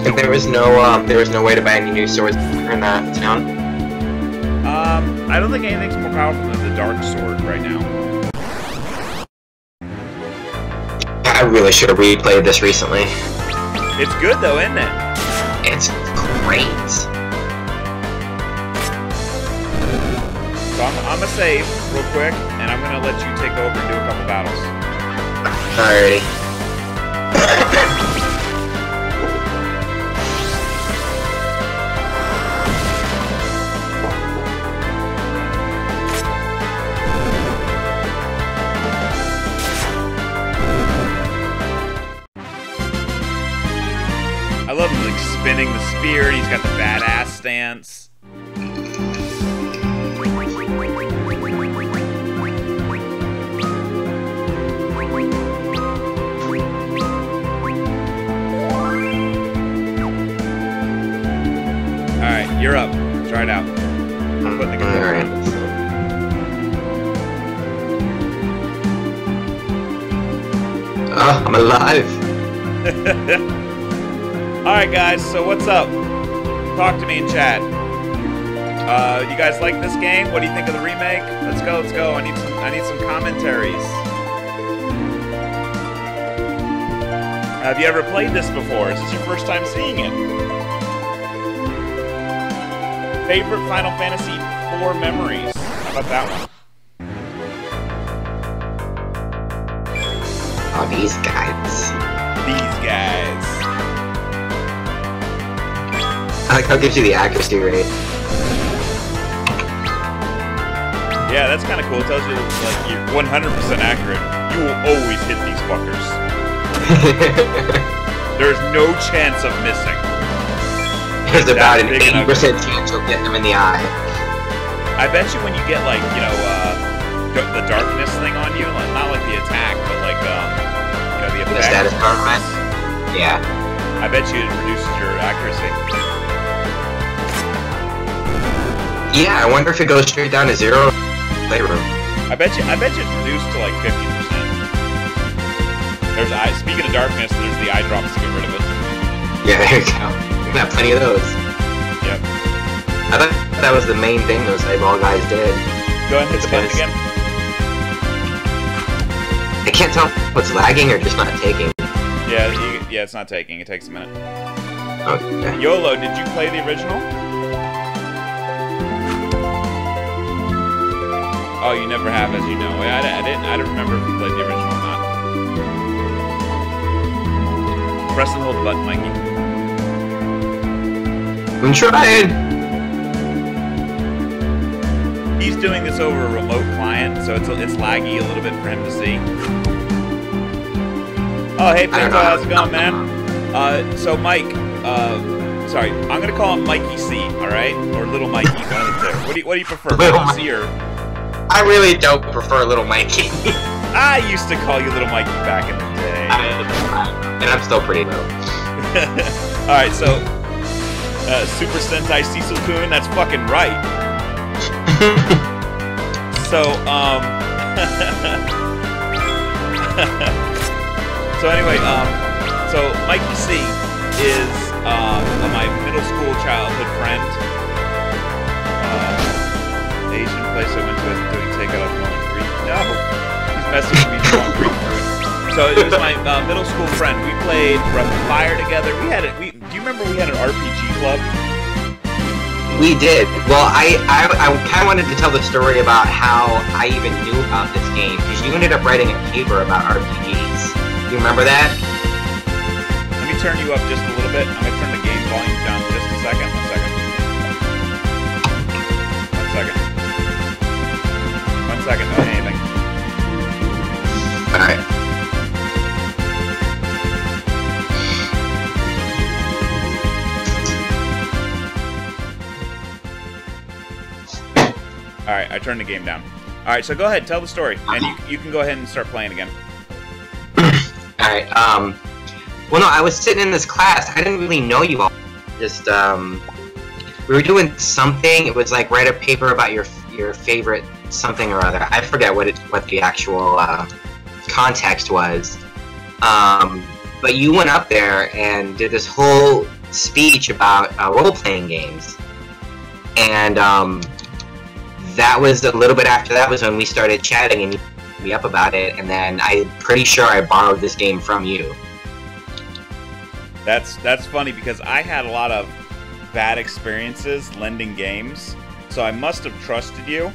[SPEAKER 2] And there was no way to buy any new swords in that town.
[SPEAKER 1] I don't think anything's more powerful than the Dark Sword right now.
[SPEAKER 2] I really should have replayed this recently.
[SPEAKER 1] It's good though, isn't it?
[SPEAKER 2] It's great.
[SPEAKER 1] So I'm gonna save real quick, and I'm gonna let you take over and do a couple battles.
[SPEAKER 2] Alrighty.
[SPEAKER 1] I love him like spinning the spear, and he's got the badass stance. Alright, you're up. Try it out. I'm putting the controller on.
[SPEAKER 2] Oh, I'm alive.
[SPEAKER 1] Alright guys, so what's up? Talk to me in chat. You guys like this game? What do you think of the remake? Let's go, let's go. I need some commentaries. Have you ever played this before? Is this your first time seeing it? Favorite Final Fantasy IV memories? How about that one?
[SPEAKER 2] Oh, these guys.
[SPEAKER 1] These guys.
[SPEAKER 2] I like how it gives you the accuracy rate.
[SPEAKER 1] Yeah, that's kind of cool. It tells you like you're 100% accurate. You will always hit these fuckers. There's no chance of missing.
[SPEAKER 2] There's about an 80% chance you'll get them in the eye.
[SPEAKER 1] I bet you when you get like, you know, the darkness thing on you, like, not like the attack, but like, you know, the effect.
[SPEAKER 2] The status bar, right? Yeah.
[SPEAKER 1] I bet you it reduces your accuracy.
[SPEAKER 2] Yeah, I wonder if it goes straight down to 0 playroom.
[SPEAKER 1] I bet you it's reduced to like 50%. There's speaking of darkness, there's the eye drops to get rid of it.
[SPEAKER 2] Yeah, there you go. We got plenty of those.
[SPEAKER 1] Yep.
[SPEAKER 2] I thought that was the main thing those eyeball guys did.
[SPEAKER 1] Go ahead and hit the button again.
[SPEAKER 2] I can't tell if it's lagging or just not taking.
[SPEAKER 1] Yeah, yeah, it's not taking. It takes a minute.
[SPEAKER 2] Okay.
[SPEAKER 1] YOLO, did you play the original? Oh, you never have, as you know. I don't remember if you played the original or not. Press and hold the button, Mikey.
[SPEAKER 2] I'm trying!
[SPEAKER 1] He's doing this over a remote client, so it's laggy a little bit for him to see. Oh, hey, Pinto, how's it going, man? So, Mike, sorry, I'm gonna call him Mikey C, alright? Or Little Mikey, one of the two. What do you prefer, Mikey C or...
[SPEAKER 2] I really don't prefer Little Mikey.
[SPEAKER 1] I used to call you Little Mikey back in the day.
[SPEAKER 2] And I'm still pretty little.
[SPEAKER 1] Alright, so... Super Sentai Cecil-kun, that's fucking right. So, so anyway, so Mikey C is my middle school childhood friend. Asian place I went to isn't doing takeout of Northern Greek. No, he's messing with me doing Greek food. So it was my middle school friend. We played Breath of Fire together. We had it. Do you remember we had an RPG club?
[SPEAKER 2] We did. Well, I kind of wanted to tell the story about how I even knew about this game, because you ended up writing a paper about RPGs. Do you remember that?
[SPEAKER 1] Let me turn you up just a little bit. I'm going to turn the game volume down just a second. One second. One second. Not anything.
[SPEAKER 2] Alright.
[SPEAKER 1] Alright, I turned the game down. Alright, so go ahead, tell the story. And you can go ahead and start playing again.
[SPEAKER 2] Alright, well, no, I was sitting in this class. I didn't really know you all. Just, we were doing something. It was like write a paper about your favorite something or other. I forget what the actual, context was. But you went up there and did this whole speech about, role-playing games. And, that was a little bit after that was when we started chatting and you hit me up about it, and then I'm pretty sure I borrowed this game from you.
[SPEAKER 1] That's funny because I had a lot of bad experiences lending games, so I must have trusted you.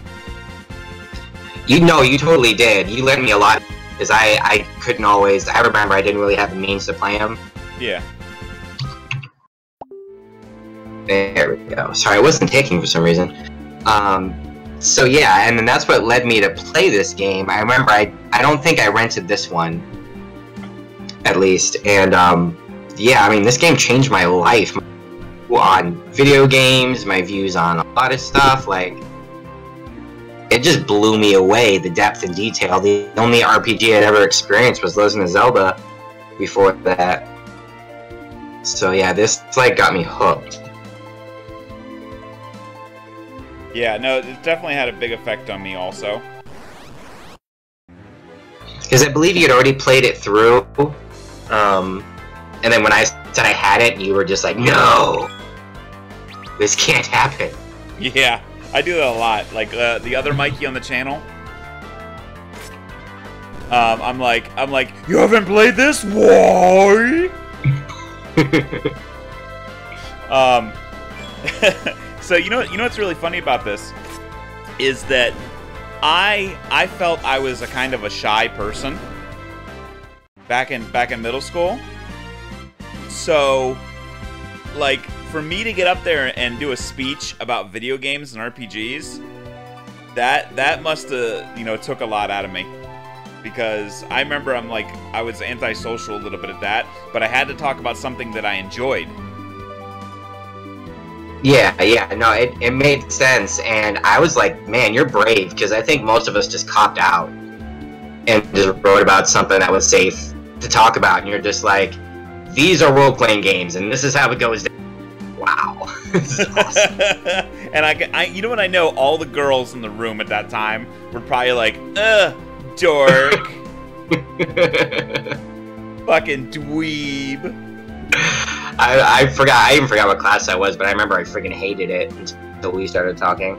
[SPEAKER 2] You know, you totally did. You lent me a lot because I couldn't always. I remember I didn't really have the means to play them.
[SPEAKER 1] Yeah.
[SPEAKER 2] There we go. Sorry, I wasn't taking for some reason. So yeah, and then that's what led me to play this game. I remember I don't think I rented this one, at least, and yeah, I mean, this game changed my life on video games, my views on a lot of stuff. Like, it just blew me away, the depth and detail. The only RPG I'd ever experienced was Legend of Zelda before that. So yeah, this like got me hooked.
[SPEAKER 1] Yeah, no, it definitely had a big effect on me also.
[SPEAKER 2] Because I believe you had already played it through, and then when I said I had it, you were just like, no! This can't happen.
[SPEAKER 1] Yeah, I do that a lot. Like, the other Mikey on the channel, I'm like, you haven't played this? Why? So you know what's really funny about this is that I felt I was a kind of a shy person back in middle school. So like for me to get up there and do a speech about video games and RPGs, that must have took a lot out of me. Because I remember I was antisocial a little bit at that, but I had to talk about something that I enjoyed.
[SPEAKER 2] Yeah, no, it made sense, and I was like, man, you're brave, because I think most of us just copped out and just wrote about something that was safe to talk about, and you're just like, these are role-playing games, and this is how it goes down. Wow. This is awesome.
[SPEAKER 1] And I you know what, I know all the girls in the room at that time were probably like, ugh, dork. Fucking dweeb.
[SPEAKER 2] I even forgot what class I was, but I remember I freaking hated it until we started talking.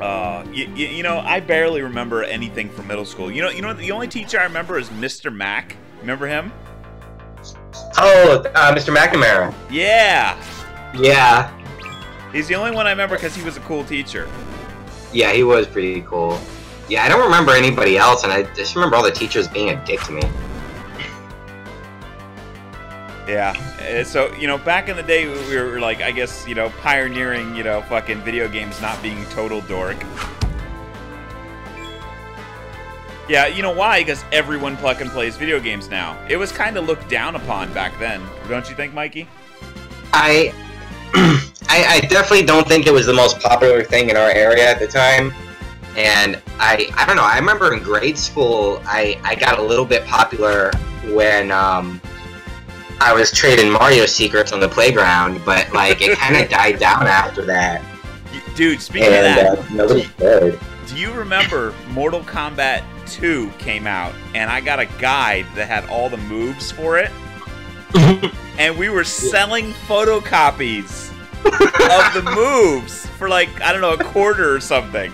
[SPEAKER 1] I barely remember anything from middle school. You know, the only teacher I remember is Mr. Mac. Remember him?
[SPEAKER 2] Oh, Mr. McNamara.
[SPEAKER 1] Yeah.
[SPEAKER 2] Yeah.
[SPEAKER 1] He's the only one I remember because he was a cool teacher.
[SPEAKER 2] Yeah, he was pretty cool. Yeah, I don't remember anybody else, and I just remember all the teachers being a dick to me.
[SPEAKER 1] Yeah, so, back in the day, we were, like, I guess, pioneering, fucking video games not being total dork. Yeah, you know why? Because everyone fucking plays video games now. It was kind of looked down upon back then, don't you think, Mikey?
[SPEAKER 2] I definitely don't think it was the most popular thing in our area at the time. And I don't know, I remember in grade school, I got a little bit popular when I was trading Mario secrets on the playground, but like it kind of died down after that.
[SPEAKER 1] Dude, speaking of that,
[SPEAKER 2] nobody cared.
[SPEAKER 1] do you remember Mortal Kombat 2 came out, and I got a guide that had all the moves for it? And we were selling photocopies of the moves for like, I don't know, a quarter or something.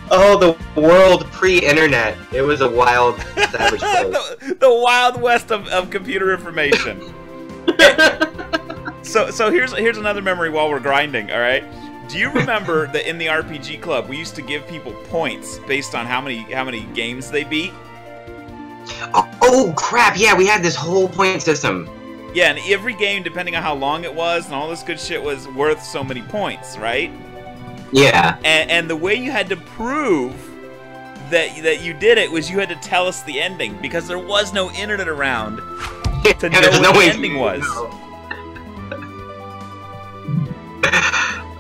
[SPEAKER 2] Oh, the world pre-internet. It was a wild, savage place.
[SPEAKER 1] the Wild West of computer information. So here's another memory while we're grinding, alright? Do you remember that in the RPG club, we used to give people points based on how many games they beat?
[SPEAKER 2] Oh crap, yeah, we had this whole point system.
[SPEAKER 1] Yeah, and every game, depending on how long it was and all this good shit, was worth so many points, right?
[SPEAKER 2] Yeah.
[SPEAKER 1] And the way you had to prove that you did it was you had to tell us the ending, because there was no internet around to know what the ending was.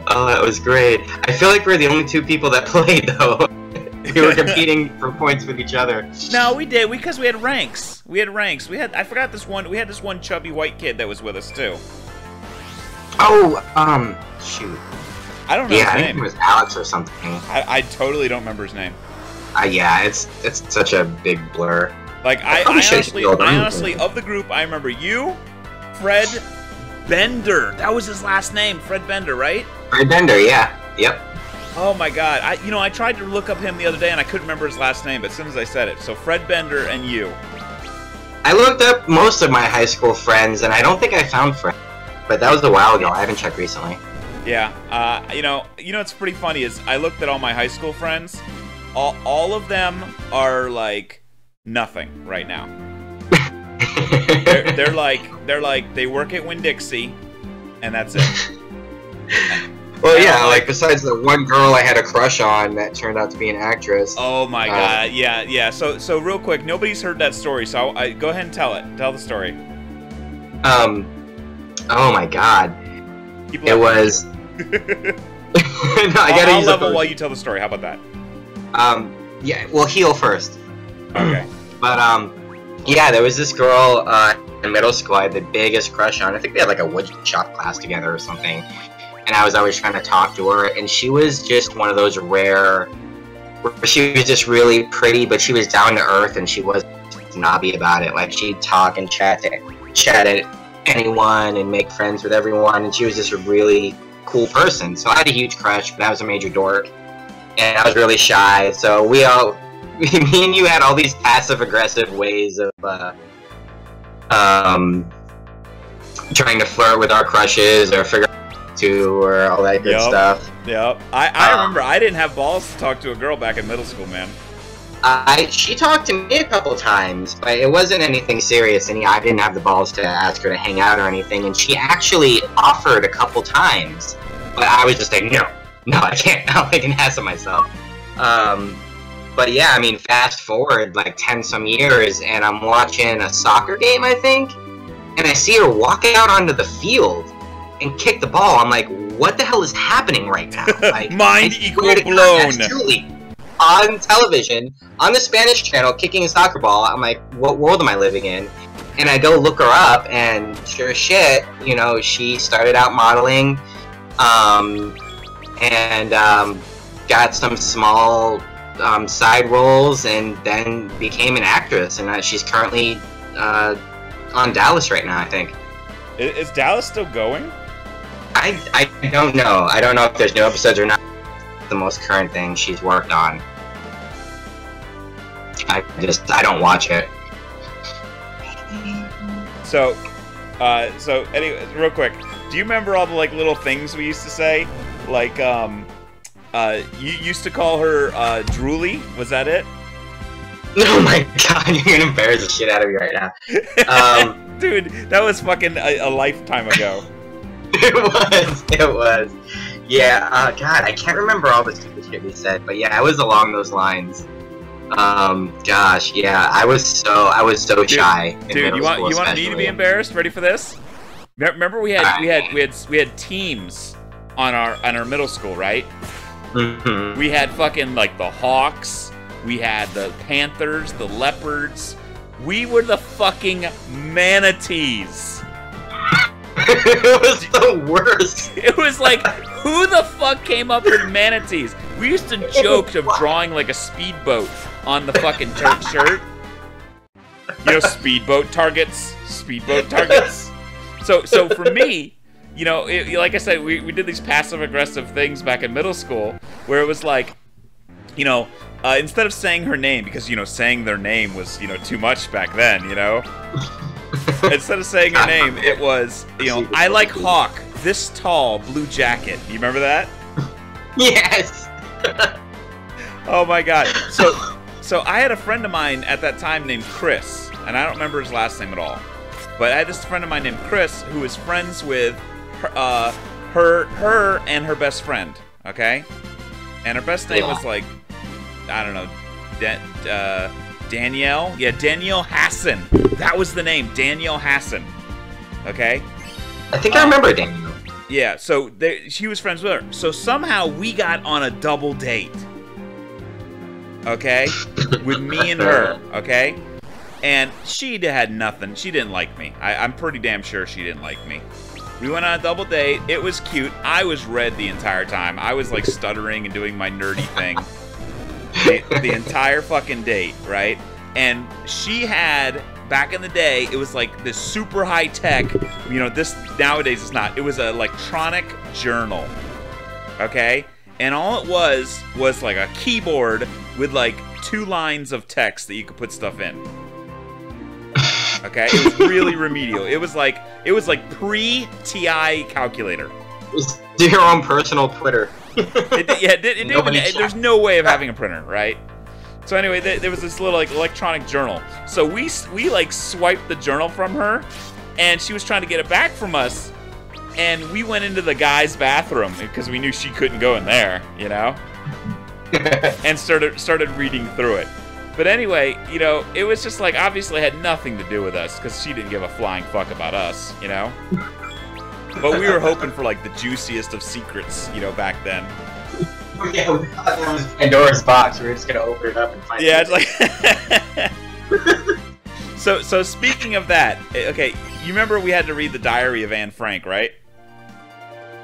[SPEAKER 2] Oh, that was great. I feel like we're the only two people that played, though. We were competing for points with each other.
[SPEAKER 1] No, we did, because we had ranks. We had this one chubby white kid that was with us, too.
[SPEAKER 2] Oh, shoot.
[SPEAKER 1] I don't know his name.
[SPEAKER 2] I think it was Alex or something.
[SPEAKER 1] I totally don't remember his name.
[SPEAKER 2] Yeah, it's such a big blur.
[SPEAKER 1] Like, I honestly, of the group, I remember you, Fred Bender. That was his last name, Fred Bender, right?
[SPEAKER 2] Fred Bender, yeah. Yep.
[SPEAKER 1] Oh my god. I tried to look up him the other day and I couldn't remember his last name, but as soon as I said it. So Fred Bender and you.
[SPEAKER 2] I looked up most of my high school friends and I don't think I found Fred. But that was a while ago. I haven't checked recently.
[SPEAKER 1] Yeah. You know what's pretty funny is I looked at all my high school friends. All of them are like nothing right now. they're like they work at Winn-Dixie, and that's it.
[SPEAKER 2] Well, yeah, like besides the one girl I had a crush on that turned out to be an actress.
[SPEAKER 1] Oh my god, yeah. So real quick, nobody's heard that story, so I go ahead and tell it. Tell the story.
[SPEAKER 2] Oh my god. It was. No,
[SPEAKER 1] I'll level while you tell the story. How about that?
[SPEAKER 2] Yeah. Well, heal first.
[SPEAKER 1] Okay.
[SPEAKER 2] But yeah, there was this girl in middle school I had the biggest crush on. I think we had like a wood shop class together or something. And I was always trying to talk to her, and she was just one of those rare. She was just really pretty, but she was down to earth, and she wasn't snobby about it. Like she'd talk and chat at anyone and make friends with everyone, and she was just a really cool person. So I had a huge crush, but I was a major dork, and I was really shy. So me and you had all these passive-aggressive ways of trying to flirt with our crushes or figure to or all that good stuff.
[SPEAKER 1] Yep. I remember I didn't have balls to talk to a girl back in middle school, man.
[SPEAKER 2] She talked to me a couple times, but it wasn't anything serious, and I didn't have the balls to ask her to hang out or anything, and she actually offered a couple times, but I was just like, no, I can't. I'm making an ass of myself. But yeah, I mean, fast forward like 10-some years, and I'm watching a soccer game, I think, and I see her walking out onto the field and kick the ball. I'm like, what the hell is happening right now? Like,
[SPEAKER 1] Mind equal blown.
[SPEAKER 2] Truly, on television, on the Spanish channel, kicking a soccer ball. I'm like, what world am I living in? And I go look her up, and sure as shit, she started out modeling, and got some small side roles, and then became an actress. And she's currently on Dallas right now, I think.
[SPEAKER 1] Is Dallas still going?
[SPEAKER 2] I don't know. I don't know if there's new episodes or not. The most current thing she's worked on. I don't watch it. So
[SPEAKER 1] anyway, real quick, do you remember all the like little things we used to say? Like, you used to call her Drooly. Was that it?
[SPEAKER 2] Oh my god, you're gonna embarrass the shit out of me right now.
[SPEAKER 1] Dude, that was fucking a lifetime ago.
[SPEAKER 2] It was. Yeah, god, I can't remember all the stupid shit we said, but yeah, it was along those lines. Gosh, yeah, I was so shy.
[SPEAKER 1] Dude, you want me to be embarrassed? Ready for this? Remember we had teams on our middle school, right?
[SPEAKER 2] Mm-hmm.
[SPEAKER 1] We had fucking like the Hawks, we had the Panthers, the Leopards. We were the fucking Manatees.
[SPEAKER 2] It was the worst.
[SPEAKER 1] It was like, who the fuck came up with Manatees? We used to joke of drawing like a speedboat on the fucking shirt. You know, speedboat targets. Speedboat targets. So for me, you know, like I said, we did these passive-aggressive things back in middle school where it was like, you know, instead of saying her name, because, you know, saying their name was, you know, too much back then, you know? Instead of saying her name, it was, you know, I like Hawk, this tall, blue jacket. You remember that?
[SPEAKER 2] Yes!
[SPEAKER 1] Oh my god. So I had a friend of mine at that time named Chris, and I don't remember his last name at all. But I had this friend of mine named Chris who was friends with her and her best friend, okay? And her best name was like, I don't know, Danielle? Yeah, Danielle Hassan. That was the name, Danielle Hassan. Okay?
[SPEAKER 2] I think I remember Danielle.
[SPEAKER 1] Yeah, so she was friends with her. So somehow we got on a double date. Okay? With me and her, okay? And she had nothing. She didn't like me. I'm pretty damn sure she didn't like me. We went on a double date. It was cute. I was red the entire time. I was like stuttering and doing my nerdy thing. The entire fucking date, right? And she had, back in the day, it was like this super high tech, you know, this nowadays it's not. It was an electronic journal, okay? And all it was like a keyboard with like 2 lines of text that you could put stuff in. Okay, it was really remedial. It was like pre-TI calculator.
[SPEAKER 2] Do your own personal Twitter.
[SPEAKER 1] There's no way of having a printer, right? So anyway, there was this little like electronic journal. So we like swiped the journal from her, and she was trying to get it back from us, and we went into the guy's bathroom because we knew she couldn't go in there, you know, and started reading through it. But anyway, you know, it was just like obviously had nothing to do with us because she didn't give a flying fuck about us, you know. But we were hoping for like the juiciest of secrets, you know, back then.
[SPEAKER 2] Yeah, we thought that was Pandora's box. We were just gonna open it up and find.
[SPEAKER 1] Yeah, it's like. So speaking of that, okay, you remember we had to read the Diary of Anne Frank, right?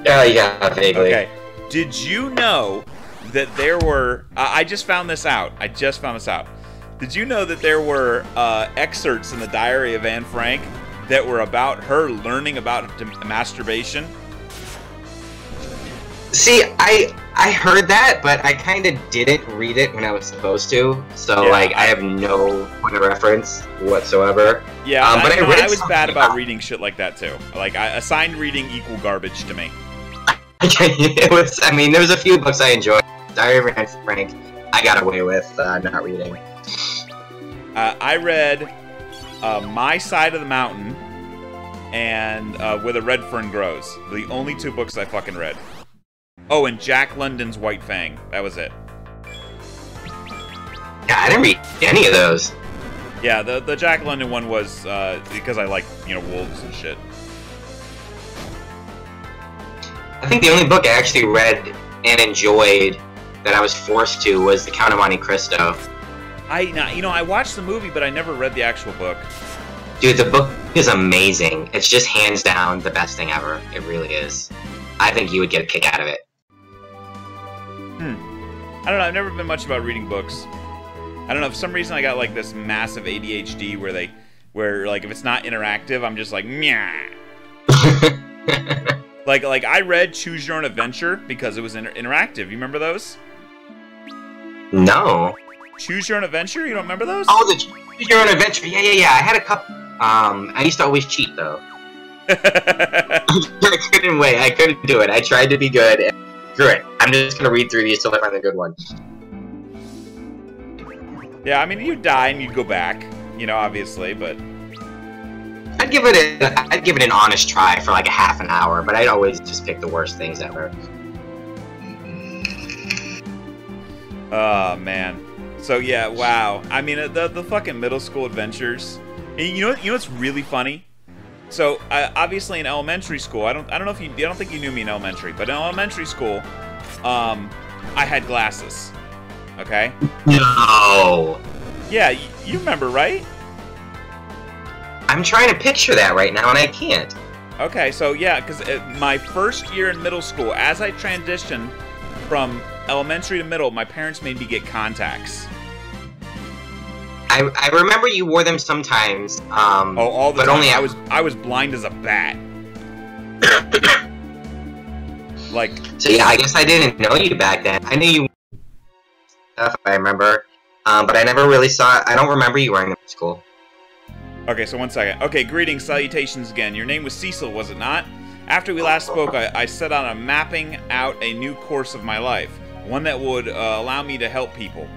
[SPEAKER 2] Yeah, vaguely.
[SPEAKER 1] Okay, did you know that there were? I just found this out. Did you know that there were excerpts in the Diary of Anne Frank that were about her learning about masturbation?
[SPEAKER 2] See, I heard that, but I kind of didn't read it when I was supposed to, so
[SPEAKER 1] Yeah,
[SPEAKER 2] I have no point of reference whatsoever.
[SPEAKER 1] Yeah,
[SPEAKER 2] but
[SPEAKER 1] I was bad about reading shit like that too. Like, assigned reading equal garbage to me.
[SPEAKER 2] It was. I mean, there was a few books I enjoyed. Diary of Anne Frank, I got away with not reading.
[SPEAKER 1] I read My Side of the Mountain and Where the Red Fern Grows. The only 2 books I fucking read. Oh, and Jack London's White Fang. That was it.
[SPEAKER 2] Yeah, I didn't read any of those.
[SPEAKER 1] Yeah, the Jack London one was because I like, you know, wolves and shit.
[SPEAKER 2] I think the only book I actually read and enjoyed that I was forced to was The Count of Monte Cristo.
[SPEAKER 1] I watched the movie, but I never read the actual book.
[SPEAKER 2] Dude, the book is amazing. It's just hands down the best thing ever. It really is. I think you would get a kick out of it.
[SPEAKER 1] I don't know, I've never been much about reading books. I don't know, for some reason I got like this massive ADHD where like if it's not interactive, I'm just like, meow. like I read Choose Your Own Adventure because it was interactive. You remember those?
[SPEAKER 2] No.
[SPEAKER 1] Choose Your Own Adventure? You don't remember those?
[SPEAKER 2] Oh, the Choose Your Own Adventure. Yeah. I had a couple. I used to always cheat though. I couldn't wait. I couldn't do it. I tried to be good. And screw it. I'm just gonna read through these till I find a good one.
[SPEAKER 1] Yeah, I mean, you'd die and you'd go back, you know, obviously, but
[SPEAKER 2] I'd give it an honest try for like a half an hour, but I'd always just pick the worst things ever.
[SPEAKER 1] Oh man. So yeah, wow. I mean, the fucking middle school adventures. And you know what's really funny? So obviously in elementary school, I don't think you knew me in elementary, but in elementary school, I had glasses. Okay.
[SPEAKER 2] No.
[SPEAKER 1] Yeah, you remember, right?
[SPEAKER 2] I'm trying to picture that right now, and I can't.
[SPEAKER 1] Okay, so yeah, because my first year in middle school, as I transitioned from elementary to middle, my parents made me get contacts.
[SPEAKER 2] I remember you wore them sometimes.
[SPEAKER 1] All the
[SPEAKER 2] but
[SPEAKER 1] time.
[SPEAKER 2] Only
[SPEAKER 1] I was blind as a bat. Like.
[SPEAKER 2] So yeah, I guess I didn't know you back then. I knew you. If I remember, but I never really saw. I don't remember you wearing them at school.
[SPEAKER 1] Okay, so 1 second. Okay, greetings, salutations again. Your name was Cecil, was it not? After we last spoke, I set out on mapping out a new course of my life, one that would allow me to help people.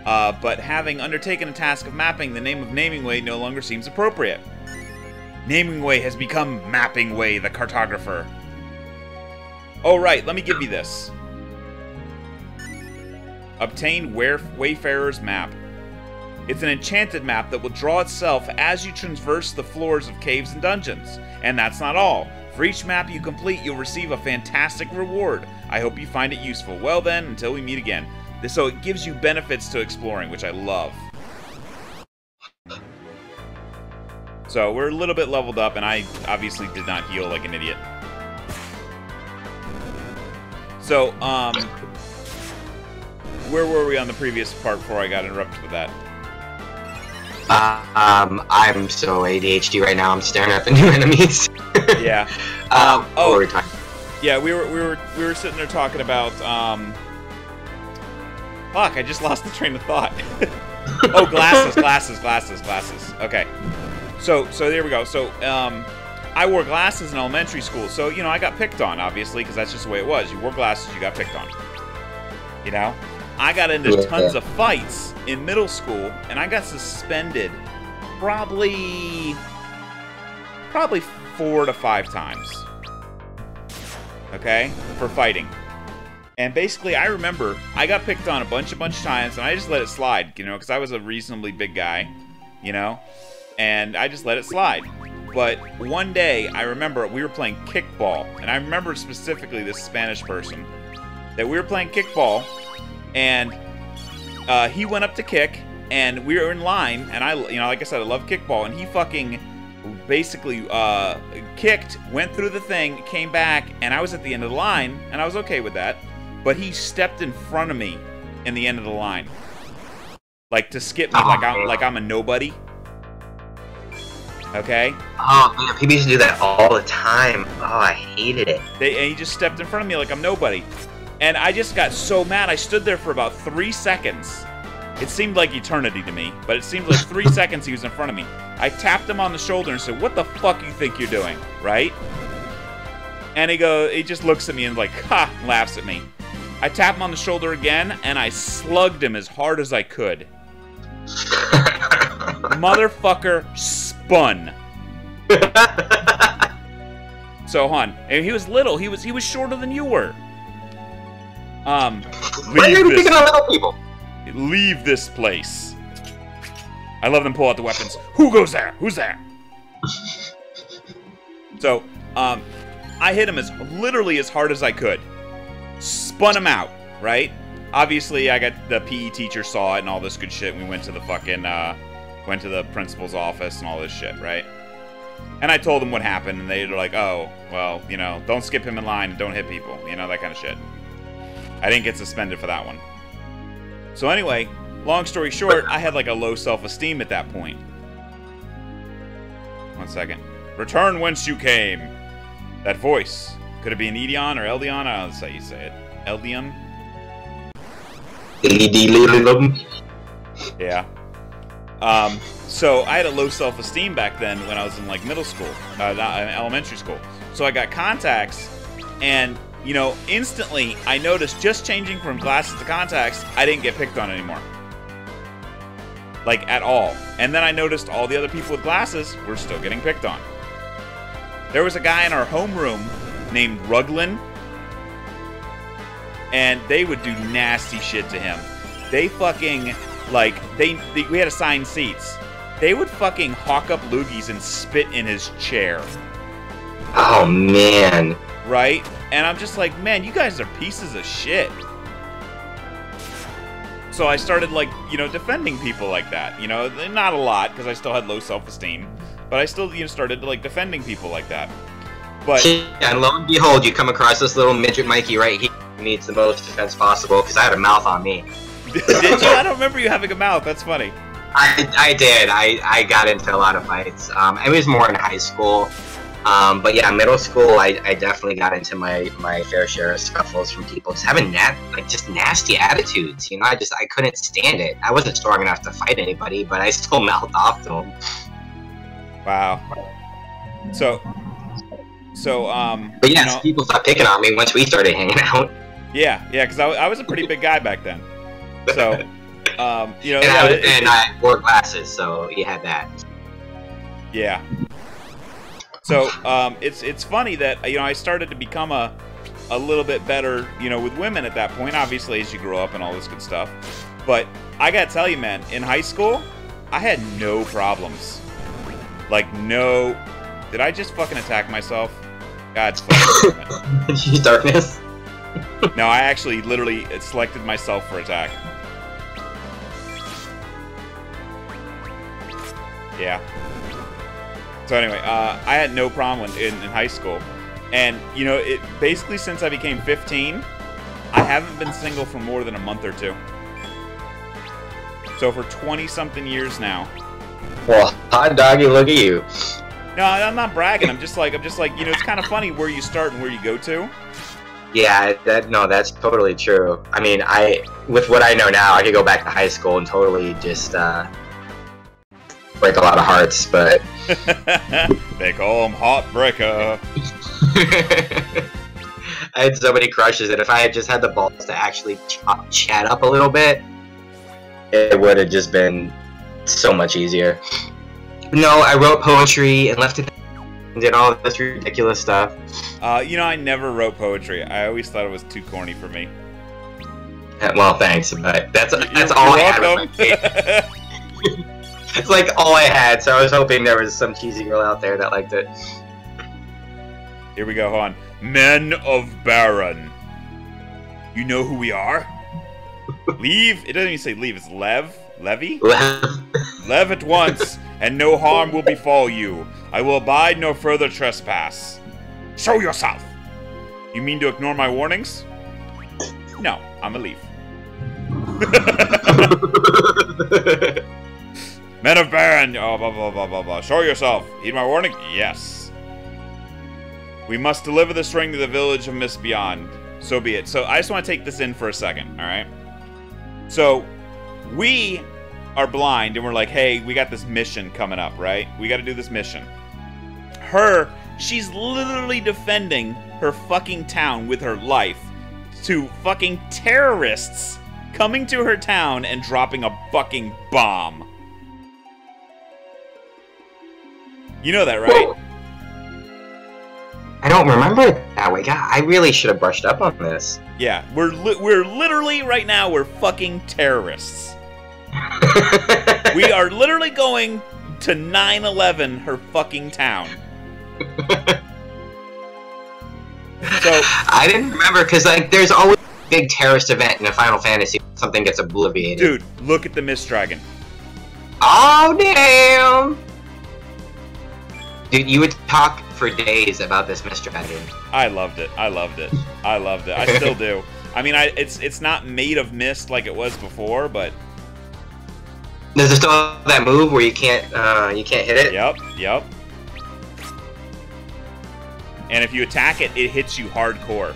[SPEAKER 1] But having undertaken a task of mapping, the name of Naming Way no longer seems appropriate. Naming Way has become Mapping Way, the cartographer. Oh, right, let me give you this. Obtain Wayfarer's Map. It's an enchanted map that will draw itself as you traverse the floors of caves and dungeons. And that's not all. For each map you complete, you'll receive a fantastic reward. I hope you find it useful. Well then, until we meet again. So it gives you benefits to exploring, which I love. So we're a little bit leveled up, and I obviously did not heal like an idiot. So, where were we on the previous part before I got interrupted with that?
[SPEAKER 2] I'm so ADHD right now. I'm staring at the new enemies.
[SPEAKER 1] Yeah.
[SPEAKER 2] Oh,
[SPEAKER 1] yeah. We were sitting there talking about. Fuck! I just lost the train of thought. Oh, glasses. Okay. So there we go. So I wore glasses in elementary school. So you know I got picked on, obviously, because that's just the way it was. You wore glasses, you got picked on. You know. I got into tons of fights in middle school, and I got suspended probably 4 to 5 times. Okay? For fighting. And basically, I remember I got picked on a bunch of times, and I just let it slide, you know, because I was a reasonably big guy, you know? And I just let it slide. But one day, I remember we were playing kickball, and I remember specifically this Spanish person, that we were playing kickball, and he went up to kick, and we were in line, and I, you know, like I said, I love kickball, and he fucking basically kicked, went through the thing, came back, and I was at the end of the line, and I was okay with that, but he stepped in front of me in the end of the line, like to skip me, like I'm a nobody. Okay.
[SPEAKER 2] Oh man, people used to do that all the time. Oh, I hated it.
[SPEAKER 1] And he just stepped in front of me like I'm nobody. And I just got so mad, I stood there for about 3 seconds. It seemed like eternity to me, but it seemed like 3 seconds he was in front of me. I tapped him on the shoulder and said, "What the fuck you think you're doing?" Right? And he just looks at me and like, ha, laughs at me. I tap him on the shoulder again, and I slugged him as hard as I could. Motherfucker spun. So, hon, and he was little. He was shorter than you were.
[SPEAKER 2] Why are you picking on little people?
[SPEAKER 1] Leave this place. I love them pull out the weapons. Who goes there? Who's there? So, I hit him literally as hard as I could. Spun him out, right? Obviously, I got the PE teacher saw it and all this good shit. We went to the fucking, went to the principal's office and all this shit, right? And I told them what happened, and they were like, "Oh, well, you know, don't skip him in line and don't hit people," you know, that kind of shit. I didn't get suspended for that one. So anyway, long story short, I had like a low self-esteem at that point. 1 second. Return whence you came. That voice. Could it be an Edion or Eldion? I don't know how you say it. Eldion? Yeah. So I had a low self-esteem back then when I was in like middle school, not elementary school. So I got contacts, and you know, instantly I noticed just changing from glasses to contacts, I didn't get picked on anymore. Like at all. And then I noticed all the other people with glasses were still getting picked on. There was a guy in our homeroom named Ruglin, and they would do nasty shit to him. They fucking, like, we had assigned seats, they would fucking hawk up loogies and spit in his chair.
[SPEAKER 2] Oh, man.
[SPEAKER 1] Right? And I'm just like, man, you guys are pieces of shit. So I started, like, you know, defending people like that. You know, not a lot, because I still had low self-esteem. But I still, you know, started, like, defending people like that. But...
[SPEAKER 2] And lo and behold, you come across this little midget Mikey right here who needs the most defense possible, because I had a mouth on me.
[SPEAKER 1] Did you? I don't remember you having a mouth. That's funny.
[SPEAKER 2] I did. I got into a lot of fights. It was more in high school. But yeah, middle school, I definitely got into my fair share of scuffles from people just having just nasty attitudes. You know, I couldn't stand it. I wasn't strong enough to fight anybody, but I still mouthed off to them.
[SPEAKER 1] Wow. So,
[SPEAKER 2] but yeah,
[SPEAKER 1] you know,
[SPEAKER 2] people stopped picking on me once we started hanging out.
[SPEAKER 1] Yeah, because I was a pretty big guy back then. So, you know,
[SPEAKER 2] and I wore glasses, so you had that.
[SPEAKER 1] Yeah. So, it's funny that, you know, I started to become a little bit better, you know, with women at that point, obviously, as you grow up and all this good stuff. But I gotta tell you, man, in high school, I had no problems. Like, no... Did I just fucking attack myself? God, fucking
[SPEAKER 2] Did you use darkness?
[SPEAKER 1] No, I actually literally selected myself for attack. Yeah. So anyway, I had no problem in high school. And, you know, basically since I became 15, I haven't been single for more than a month or two. So for 20-something years now.
[SPEAKER 2] Well, hot doggy, look at you.
[SPEAKER 1] No, I'm not bragging. I'm just like, you know, it's kind of funny where you start and where you go to.
[SPEAKER 2] Yeah, that's totally true. I mean, with what I know now, I could go back to high school and totally just break a lot of hearts, but...
[SPEAKER 1] They call him Heartbreaker.
[SPEAKER 2] I had so many crushes that if I had just had the balls to actually chat up a little bit, it would have just been so much easier. No, I wrote poetry and left it and did all this ridiculous stuff.
[SPEAKER 1] You know, I never wrote poetry. I always thought it was too corny for me.
[SPEAKER 2] Well, thanks, but that's all I had with my kid. It's like all I had, so I was hoping there was some cheesy girl out there that liked it.
[SPEAKER 1] Here we go, hold on. Men of Baron. You know who we are? Leave? It doesn't even say leave, it's Lev? Levy? Lev at once, and no harm will befall you. I will abide no further trespass. Show yourself! You mean to ignore my warnings? No, I'm a leave. Men of Baron! Oh, blah, blah, blah, blah, blah. Show yourself. Heed my warning? Yes. We must deliver this ring to the village of Mist Beyond. So be it. So I just want to take this in for a second, alright? So, we are blind, and we're like, hey, we got this mission coming up, right? We got to do this mission. She's literally defending her fucking town with her life to fucking terrorists coming to her town and dropping a fucking bomb. You know that, right?
[SPEAKER 2] Whoa. I don't remember it that way. God, I really should have brushed up on this.
[SPEAKER 1] Yeah, we're literally, right now, we're fucking terrorists. We are literally going to 9/11 her fucking town. So
[SPEAKER 2] I didn't remember, because like there's always a big terrorist event in a Final Fantasy. Something gets obliterated.
[SPEAKER 1] Dude, look at the Mist Dragon.
[SPEAKER 2] Oh, damn! Dude, you would talk for days about this Mist Dragon.
[SPEAKER 1] I loved it. I loved it. I loved it. I still do. I mean, it's not made of mist like it was before, but
[SPEAKER 2] Does it still have that move where you can't hit it?
[SPEAKER 1] Yep, yep. And if you attack it, it hits you hardcore.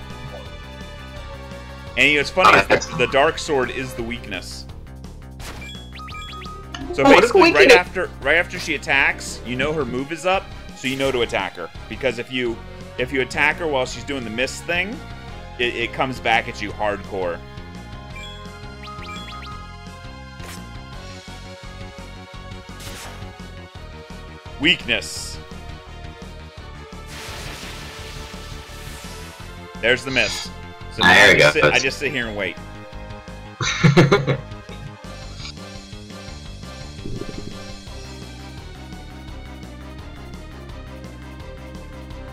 [SPEAKER 1] And you know, it's funny, the Dark Sword is the weakness. So basically, right after she attacks, you know her move is up, so you know to attack her. Because if you attack her while she's doing the mist thing, it comes back at you hardcore. Weakness. There's the mist. So now
[SPEAKER 2] there we go.
[SPEAKER 1] I just sit here and wait.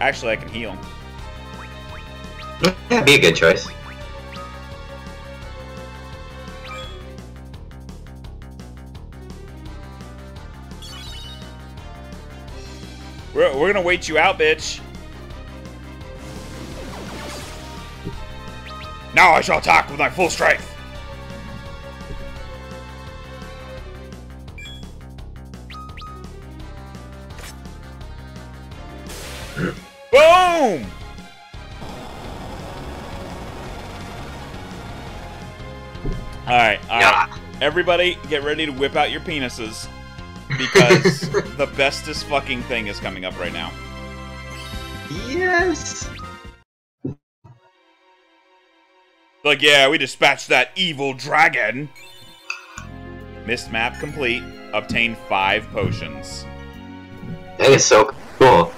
[SPEAKER 1] Actually, I can heal.
[SPEAKER 2] That'd be a good choice.
[SPEAKER 1] We're gonna wait you out, bitch. Now I shall attack with my full strength. Boom! Alright.
[SPEAKER 2] Yeah.
[SPEAKER 1] Everybody, get ready to whip out your penises. Because the bestest fucking thing is coming up right now.
[SPEAKER 2] Yes!
[SPEAKER 1] Like, yeah, we dispatched that evil dragon. Missed map complete. Obtained 5 potions.
[SPEAKER 2] That is so cool.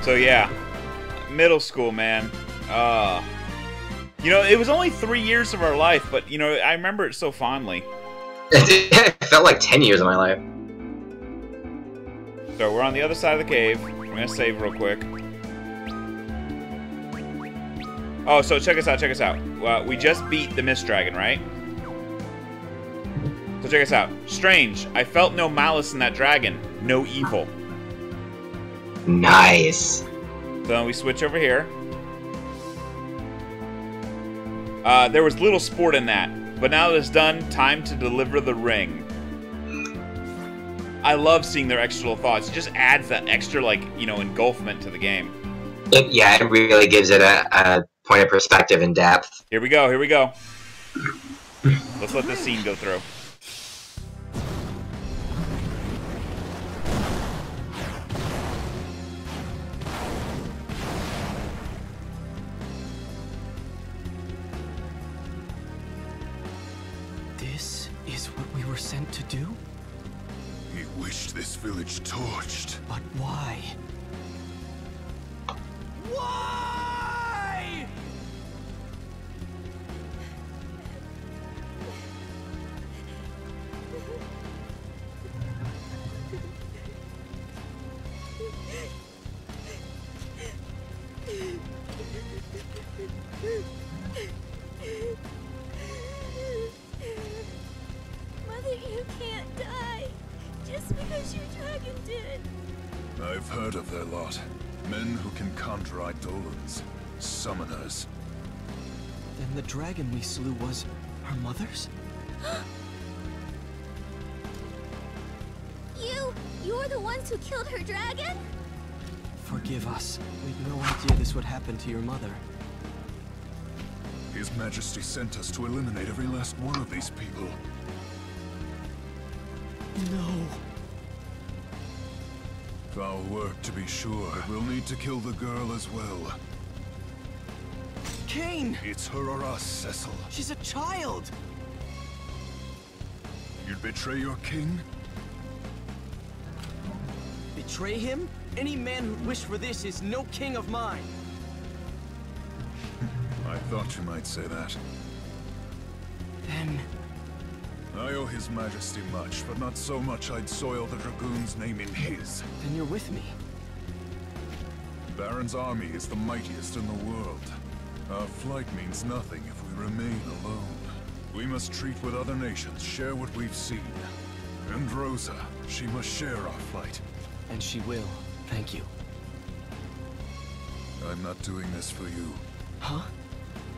[SPEAKER 1] So yeah, middle school, man. You know, it was only 3 years of our life, but you know, I remember it so fondly.
[SPEAKER 2] It felt like 10 years of my life.
[SPEAKER 1] So we're on the other side of the cave. We're gonna save real quick. Oh, so check us out, check us out. We just beat the Mist Dragon, right? So check us out. Strange, I felt no malice in that dragon. No evil.
[SPEAKER 2] Nice.
[SPEAKER 1] So then we switch over here. There was little sport in that, but now that it's done, time to deliver the ring. I love seeing their extra little thoughts. It just adds that extra, like, you know, engulfment to the game.
[SPEAKER 2] Yeah, it really gives it a point of perspective and depth.
[SPEAKER 1] Here we go, here we go. Let's let this scene go through.
[SPEAKER 4] This is what we were sent to do?
[SPEAKER 6] He wished this village torched.
[SPEAKER 4] But why?
[SPEAKER 3] Why?
[SPEAKER 5] Mother, you can't die. Just because your dragon did.
[SPEAKER 6] I've heard of their lot. Men who can conjure eidolons. Summoners.
[SPEAKER 4] Then the dragon we slew was our mother's?
[SPEAKER 5] You're the ones who killed her dragon?
[SPEAKER 4] Forgive us. We'd no idea this would happen to your mother.
[SPEAKER 6] His Majesty sent us to eliminate every last one of these people.
[SPEAKER 4] No.
[SPEAKER 6] Foul work, to be sure, but we'll need to kill the girl as well.
[SPEAKER 4] Cain!
[SPEAKER 6] It's her or us, Cecil.
[SPEAKER 4] She's a child!
[SPEAKER 6] You'd betray your king?
[SPEAKER 4] Betray him? Any man who'd wish for this is no king of mine.
[SPEAKER 6] I thought you might say that.
[SPEAKER 4] Then...
[SPEAKER 6] I owe His Majesty much, but not so much I'd soil the Dragoon's name in his.
[SPEAKER 4] then you're with me.
[SPEAKER 6] Baron's army is the mightiest in the world. Our flight means nothing if we remain alone. We must treat with other nations, share what we've seen. And Rosa, she must share our flight.
[SPEAKER 4] And she will. Thank you.
[SPEAKER 6] I'm not doing this for you.
[SPEAKER 4] Huh?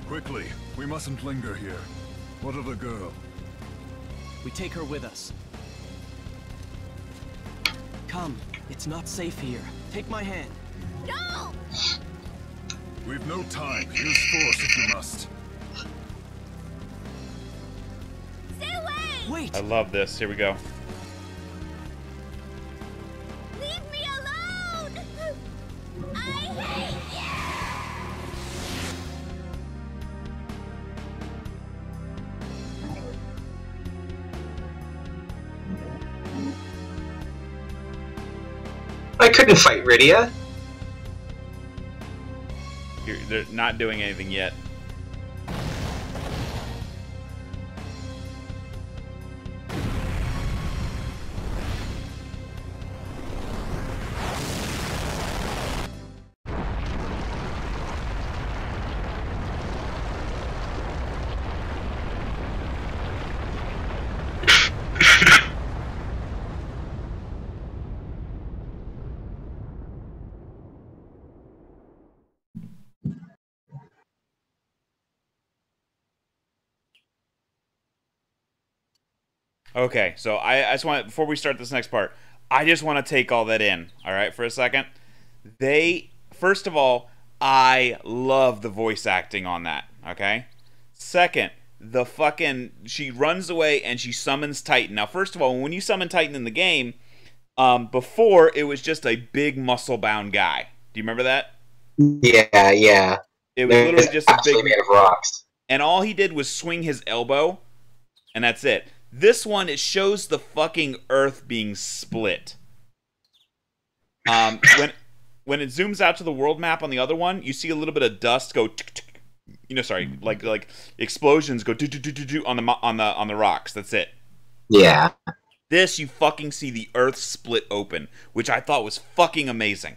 [SPEAKER 6] Quickly, we mustn't linger here. What of the girl?
[SPEAKER 4] We take her with us. Come, it's not safe here. Take my hand.
[SPEAKER 5] No!
[SPEAKER 6] We've no time. Use force if you must.
[SPEAKER 5] Stay away!
[SPEAKER 4] Wait!
[SPEAKER 1] I love this. Here we go.
[SPEAKER 5] Leave me alone! I hate you!
[SPEAKER 2] I couldn't fight Rydia.
[SPEAKER 1] They're not doing anything yet. Okay, so I just want, before we start this next part, I just want to take all that in, all right, for a second. First of all, I love the voice acting on that, okay? Second, she runs away and she summons Titan. Now, first of all, when you summon Titan in the game, before it was just a big muscle-bound guy. Do you remember that?
[SPEAKER 2] Yeah, yeah.
[SPEAKER 1] It was literally just a big
[SPEAKER 2] made of rocks.
[SPEAKER 1] And all he did was swing his elbow, and that's it. This one, it shows the fucking Earth being split. When it zooms out to the world map on the other one, you see a little bit of dust go, like explosions go on the rocks. That's it.
[SPEAKER 2] Yeah.
[SPEAKER 1] This, you fucking see the Earth split open, which I thought was fucking amazing.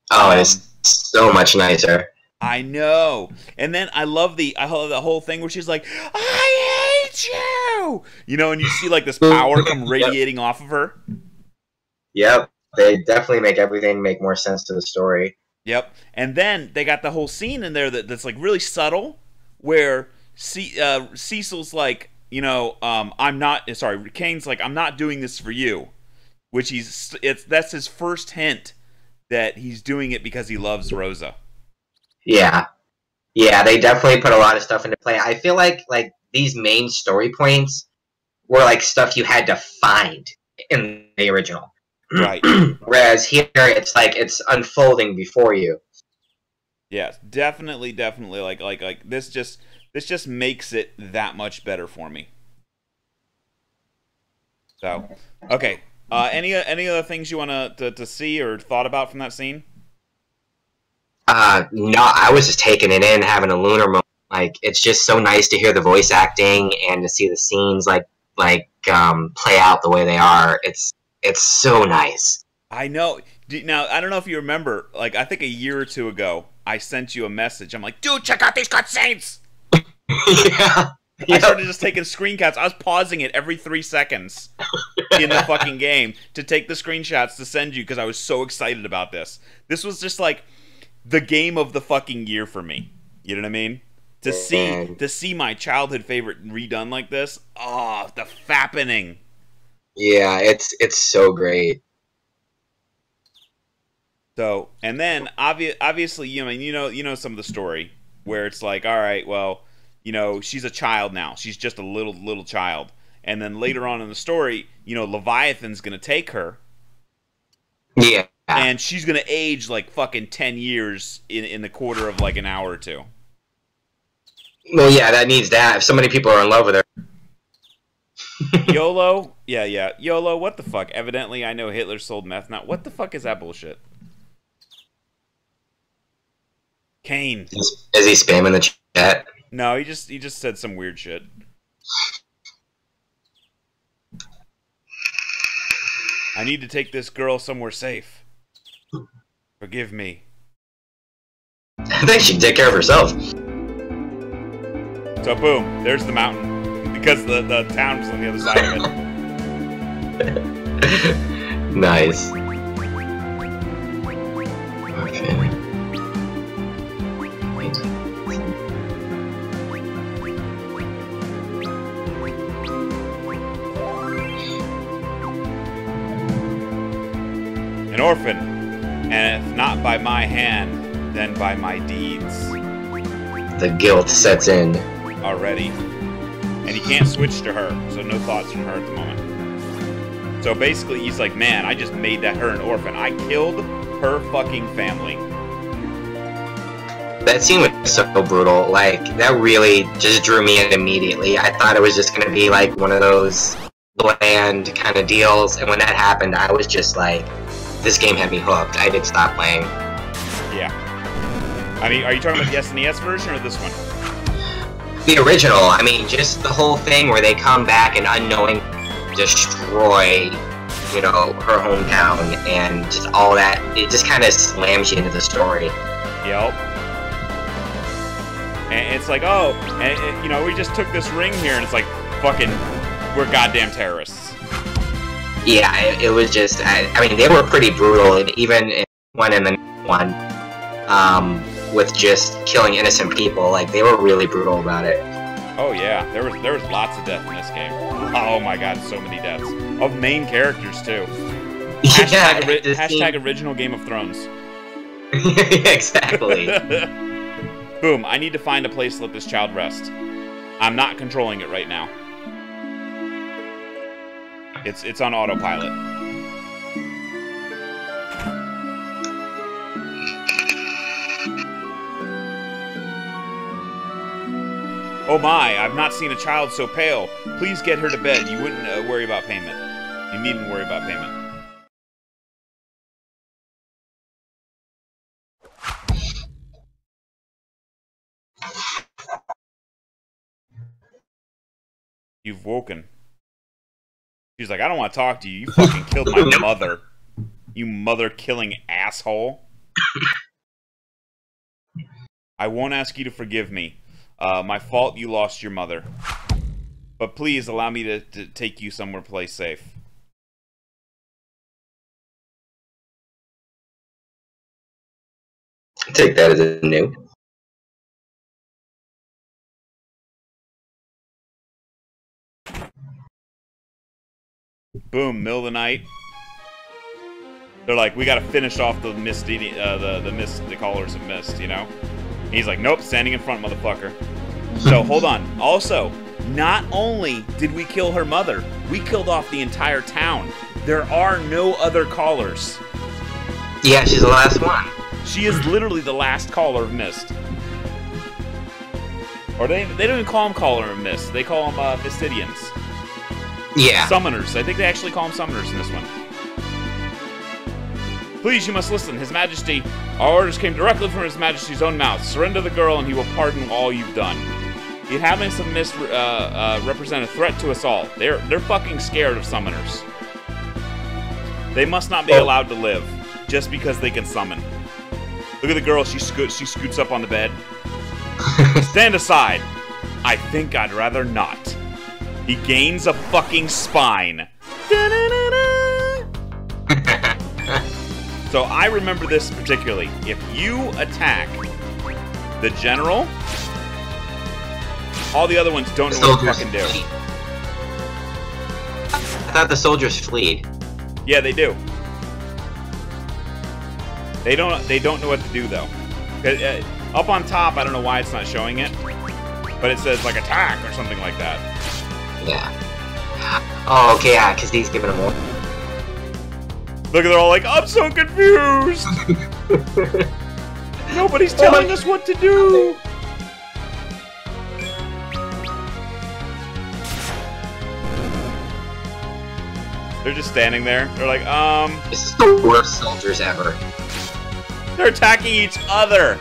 [SPEAKER 2] Oh, it's so much nicer.
[SPEAKER 1] I know. And then I love the whole thing where she's like, I hate you! You know, and you see like this power come radiating off of her.
[SPEAKER 2] Yep. They definitely make everything make more sense to the story.
[SPEAKER 1] Yep. And then they got the whole scene in there that's like really subtle where Cecil's like, you know, Kane's like, I'm not doing this for you. Which that's his first hint that he's doing it because he loves Rosa. Yeah, they definitely put a lot of stuff into play. I feel like these main story points were like stuff you had to find in the original, right?
[SPEAKER 2] Whereas here, it's like it's unfolding before you.
[SPEAKER 1] Yeah, definitely. Like this just makes it that much better for me. So, okay. Any other things you want to see or thought about from that scene?
[SPEAKER 2] No, I was just taking it in, having a lunar moment. Like, it's just so nice to hear the voice acting and to see the scenes play out the way they are. It's so nice.
[SPEAKER 1] I know. Now, I don't know if you remember, like, I think a year or two ago, I sent you a message. I'm like, dude, check out these cutscenes!
[SPEAKER 2] Yeah.
[SPEAKER 1] I started just taking screencaps. I was pausing it every 3 seconds in the fucking game to take the screenshots to send you because I was so excited about this. This was just like the game of the fucking year for me. You know what I mean? To see my childhood favorite redone like this. Oh, the fappening.
[SPEAKER 2] Yeah, it's so great.
[SPEAKER 1] So, and then obviously, you know some of the story where it's like, all right, well, you know, she's a child now. She's just a little child. And then later on in the story, you know, Leviathan's gonna take her.
[SPEAKER 2] Yeah.
[SPEAKER 1] And she's gonna age like fucking 10 years in the quarter of like an hour or two.
[SPEAKER 2] Well, yeah, that needs to have. So many people are in love with her.
[SPEAKER 1] YOLO? Yeah. YOLO, what the fuck? Evidently, I know Hitler sold meth. Now, what the fuck is that bullshit? Kane.
[SPEAKER 2] Is he spamming the chat?
[SPEAKER 1] No, he just said some weird shit. I need to take this girl somewhere safe. Forgive me.
[SPEAKER 2] I think she'd take care of herself.
[SPEAKER 1] So boom, there's the mountain. Because the town was on the other side of it.
[SPEAKER 2] Nice. Okay.
[SPEAKER 1] An orphan, and if not by my hand, then by my deeds.
[SPEAKER 2] The guilt sets in.
[SPEAKER 1] Already. And he can't switch to her, so no thoughts from her at the moment. So basically, he's like, man, I just made her an orphan. I killed her fucking family.
[SPEAKER 2] That scene was so brutal. Like, that really just drew me in immediately. I thought it was just gonna be like one of those bland kind of deals, and when that happened, I was just like, this game had me hooked. I did stop playing.
[SPEAKER 1] Yeah. I mean, are you talking about the SNES version or this one?
[SPEAKER 2] The original. I mean, just the whole thing where they come back and unknowingly destroy, you know, her hometown and just all that. It just kind of slams you into the story.
[SPEAKER 1] Yep. And it's like, oh, and you know, we just took this ring here, and it's like, fucking, we're goddamn terrorists.
[SPEAKER 2] Yeah, it was just. I mean, they were pretty brutal, and even in one and the one, with just killing innocent people, like they were really brutal about it.
[SPEAKER 1] Oh yeah, there was lots of death in this game. Oh my god, so many deaths of main characters too.
[SPEAKER 2] Yeah,
[SPEAKER 1] hashtag original Game of Thrones.
[SPEAKER 2] Exactly.
[SPEAKER 1] Boom! I need to find a place to let this child rest. I'm not controlling it right now. It's on autopilot. Oh my, I've not seen a child so pale. Please get her to bed. You wouldn't worry about payment. You needn't worry about payment. You've woken. She's like, I don't want to talk to you. You fucking killed my mother. You mother-killing asshole. I won't ask you to forgive me. My fault you lost your mother. But please allow me to take you somewhere place safe.
[SPEAKER 2] Take that as a new.
[SPEAKER 1] Boom, middle of the night. They're like, we gotta finish off the mist eating, the callers of mist, you know? And he's like, nope, standing in front, motherfucker. So hold on. Also, not only did we kill her mother, we killed off the entire town. There are no other callers.
[SPEAKER 2] Yeah, she's the last one.
[SPEAKER 1] She is literally the last caller of mist. Or they don't even call them caller of mist. They call them Mystidians.
[SPEAKER 2] Yeah.
[SPEAKER 1] Summoners. I think they actually call them summoners in this one. Please, you must listen. His Majesty, our orders came directly from His Majesty's own mouth. Surrender the girl and he will pardon all you've done. The inhabitants of Mist represent a threat to us all. They're fucking scared of summoners. They must not be allowed to live, just because they can summon. Look at the girl, she scoots up on the bed. Stand aside. I think I'd rather not. He gains a fucking spine. So I remember this particularly. If you attack the general, all the other ones don't know what to fucking do.
[SPEAKER 2] I thought the soldiers fleed.
[SPEAKER 1] Yeah, they do. They don't know what to do though. Up on top, I don't know why it's not showing it, but it says like attack or something like that.
[SPEAKER 2] Yeah. Oh, okay, yeah, because he's giving them more.
[SPEAKER 1] Look, they're all like, I'm so confused! Nobody's telling us what to do! They're just standing there. They're like,
[SPEAKER 2] This is the worst soldiers ever.
[SPEAKER 1] They're attacking each other!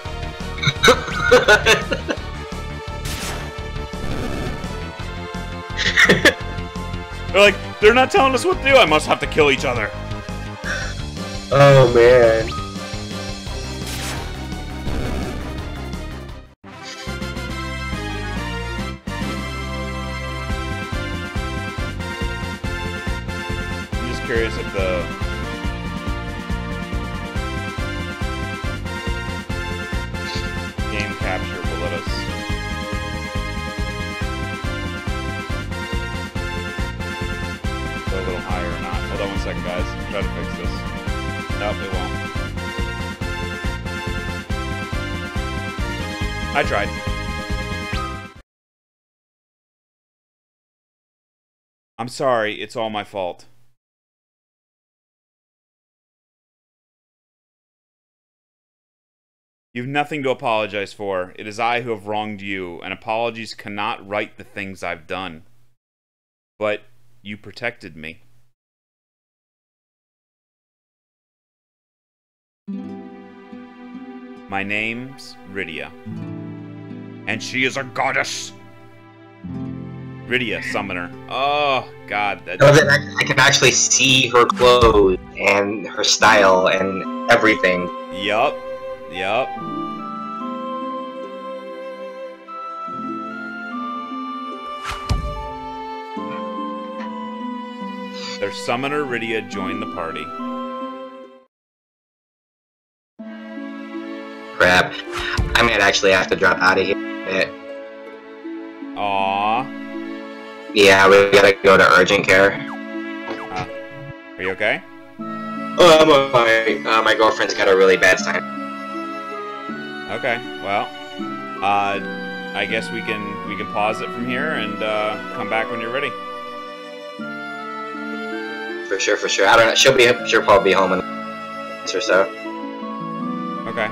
[SPEAKER 1] They're like, they're not telling us what to do. I must have to kill each other.
[SPEAKER 2] Oh, man.
[SPEAKER 1] I'm just curious if the... game capture will let us... go a little higher or not. Hold on one second, guys. Try to fix this. Nope, it won't. I tried. I'm sorry, it's all my fault. You've nothing to apologize for. It is I who have wronged you, and apologies cannot right the things I've done. But you protected me. My name's Rydia. And she is a goddess. Rydia, summoner. Oh, God.
[SPEAKER 2] So that I can actually see her clothes and her style and everything.
[SPEAKER 1] Yup. Yup. Their summoner Rydia joined the party.
[SPEAKER 2] Crap. I might actually have to drop out of here.
[SPEAKER 1] Aww.
[SPEAKER 2] Yeah, we gotta go to urgent care.
[SPEAKER 1] Are you okay?
[SPEAKER 2] Oh, I'm alright. My girlfriend's got a really bad sign.
[SPEAKER 1] Okay. Well, I guess we can pause it from here and come back when you're ready.
[SPEAKER 2] For sure, for sure. I don't know. She'll probably be home in a minute or so.
[SPEAKER 1] Okay.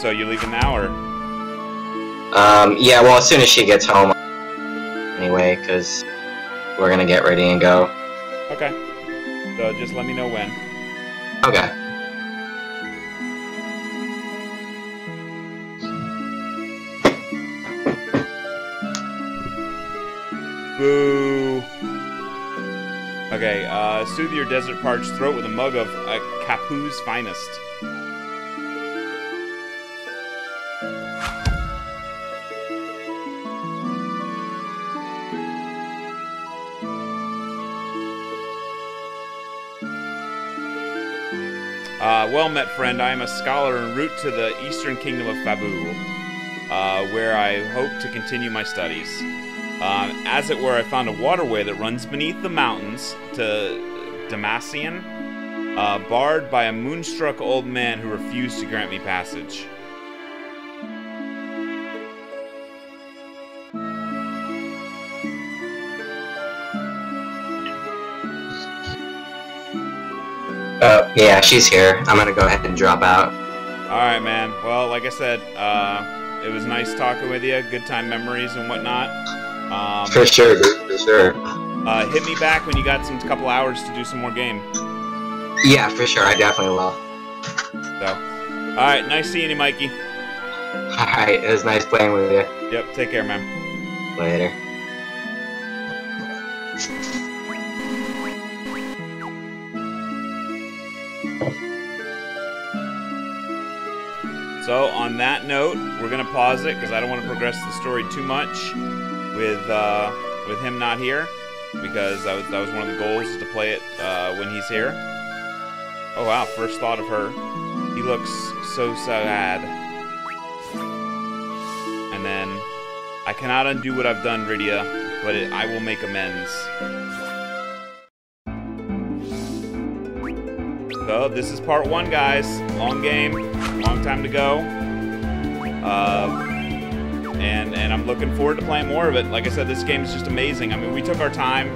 [SPEAKER 1] So you're leaving now, or?
[SPEAKER 2] Yeah. Well, as soon as she gets home. Anyway, because we're gonna get ready and go.
[SPEAKER 1] Okay. So just let me know when.
[SPEAKER 2] Okay.
[SPEAKER 1] Boo. Okay, soothe your desert parched throat with a mug of Capu's finest. Well met, friend. I am a scholar en route to the eastern kingdom of Fabu, where I hope to continue my studies. As it were, I found a waterway that runs beneath the mountains to Damacian, barred by a moonstruck old man who refused to grant me passage.
[SPEAKER 2] Yeah, she's here. I'm gonna go ahead and drop out.
[SPEAKER 1] Alright, man. Well, like I said, it was nice talking with you. Good time memories and whatnot.
[SPEAKER 2] For sure, dude. For sure.
[SPEAKER 1] Hit me back when you got some couple hours to do some more game.
[SPEAKER 2] Yeah, for sure. I definitely will.
[SPEAKER 1] So, alright. Nice seeing you, Mikey.
[SPEAKER 2] Alright, it was nice playing with you.
[SPEAKER 1] Yep, take care, man.
[SPEAKER 2] Later.
[SPEAKER 1] So, on that note, we're gonna pause it because I don't want to progress the story too much with him not here, because that was one of the goals, is to play it when he's here. Oh wow! First thought of her. He looks so sad. And then, I cannot undo what I've done, Rydia, but I will make amends. So, this is part 1, guys. Long game, long time to go. And I'm looking forward to playing more of it. Like I said, this game is just amazing. I mean, we took our time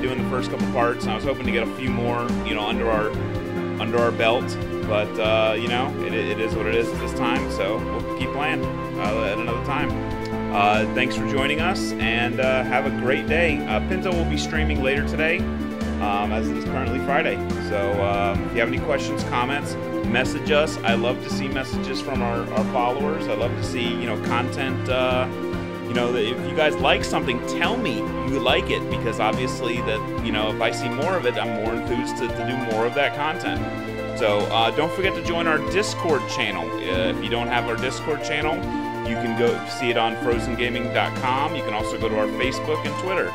[SPEAKER 1] doing the first couple parts, and I was hoping to get a few more, you know, under our belt. But you know, it is what it is at this time. So we'll keep playing at another time. Thanks for joining us, and have a great day. Pinto will be streaming later today, as it is currently Friday. So if you have any questions, comments, message us. I love to see messages from our followers. I love to see, you know, content. You know, that if you guys like something, tell me you like it, because obviously that, you know, if I see more of it, I'm more enthused to do more of that content. So don't forget to join our Discord channel. If you don't have our Discord channel, you can go see it on FrozenGaming.com. You can also go to our Facebook and Twitter.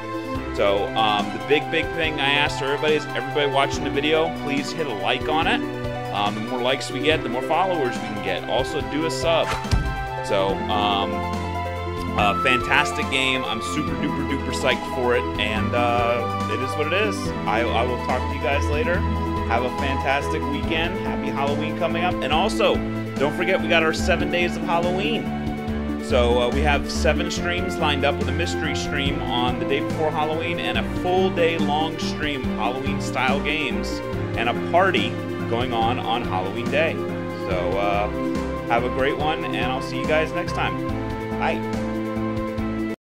[SPEAKER 1] So the big thing I asked for everybody is, everybody watching the video, please hit a like on it. The more likes we get, the more followers we can get. Also, do a sub. So, fantastic game. I'm super duper psyched for it, and it is what it is. I will talk to you guys later. Have a fantastic weekend. Happy Halloween coming up. And also, don't forget, we got our 7 days of Halloween. So we have 7 streams lined up, with a mystery stream on the day before Halloween, and a full day long stream of Halloween style games, and a party going on Halloween Day. So have a great one, and I'll see you guys next time. Bye.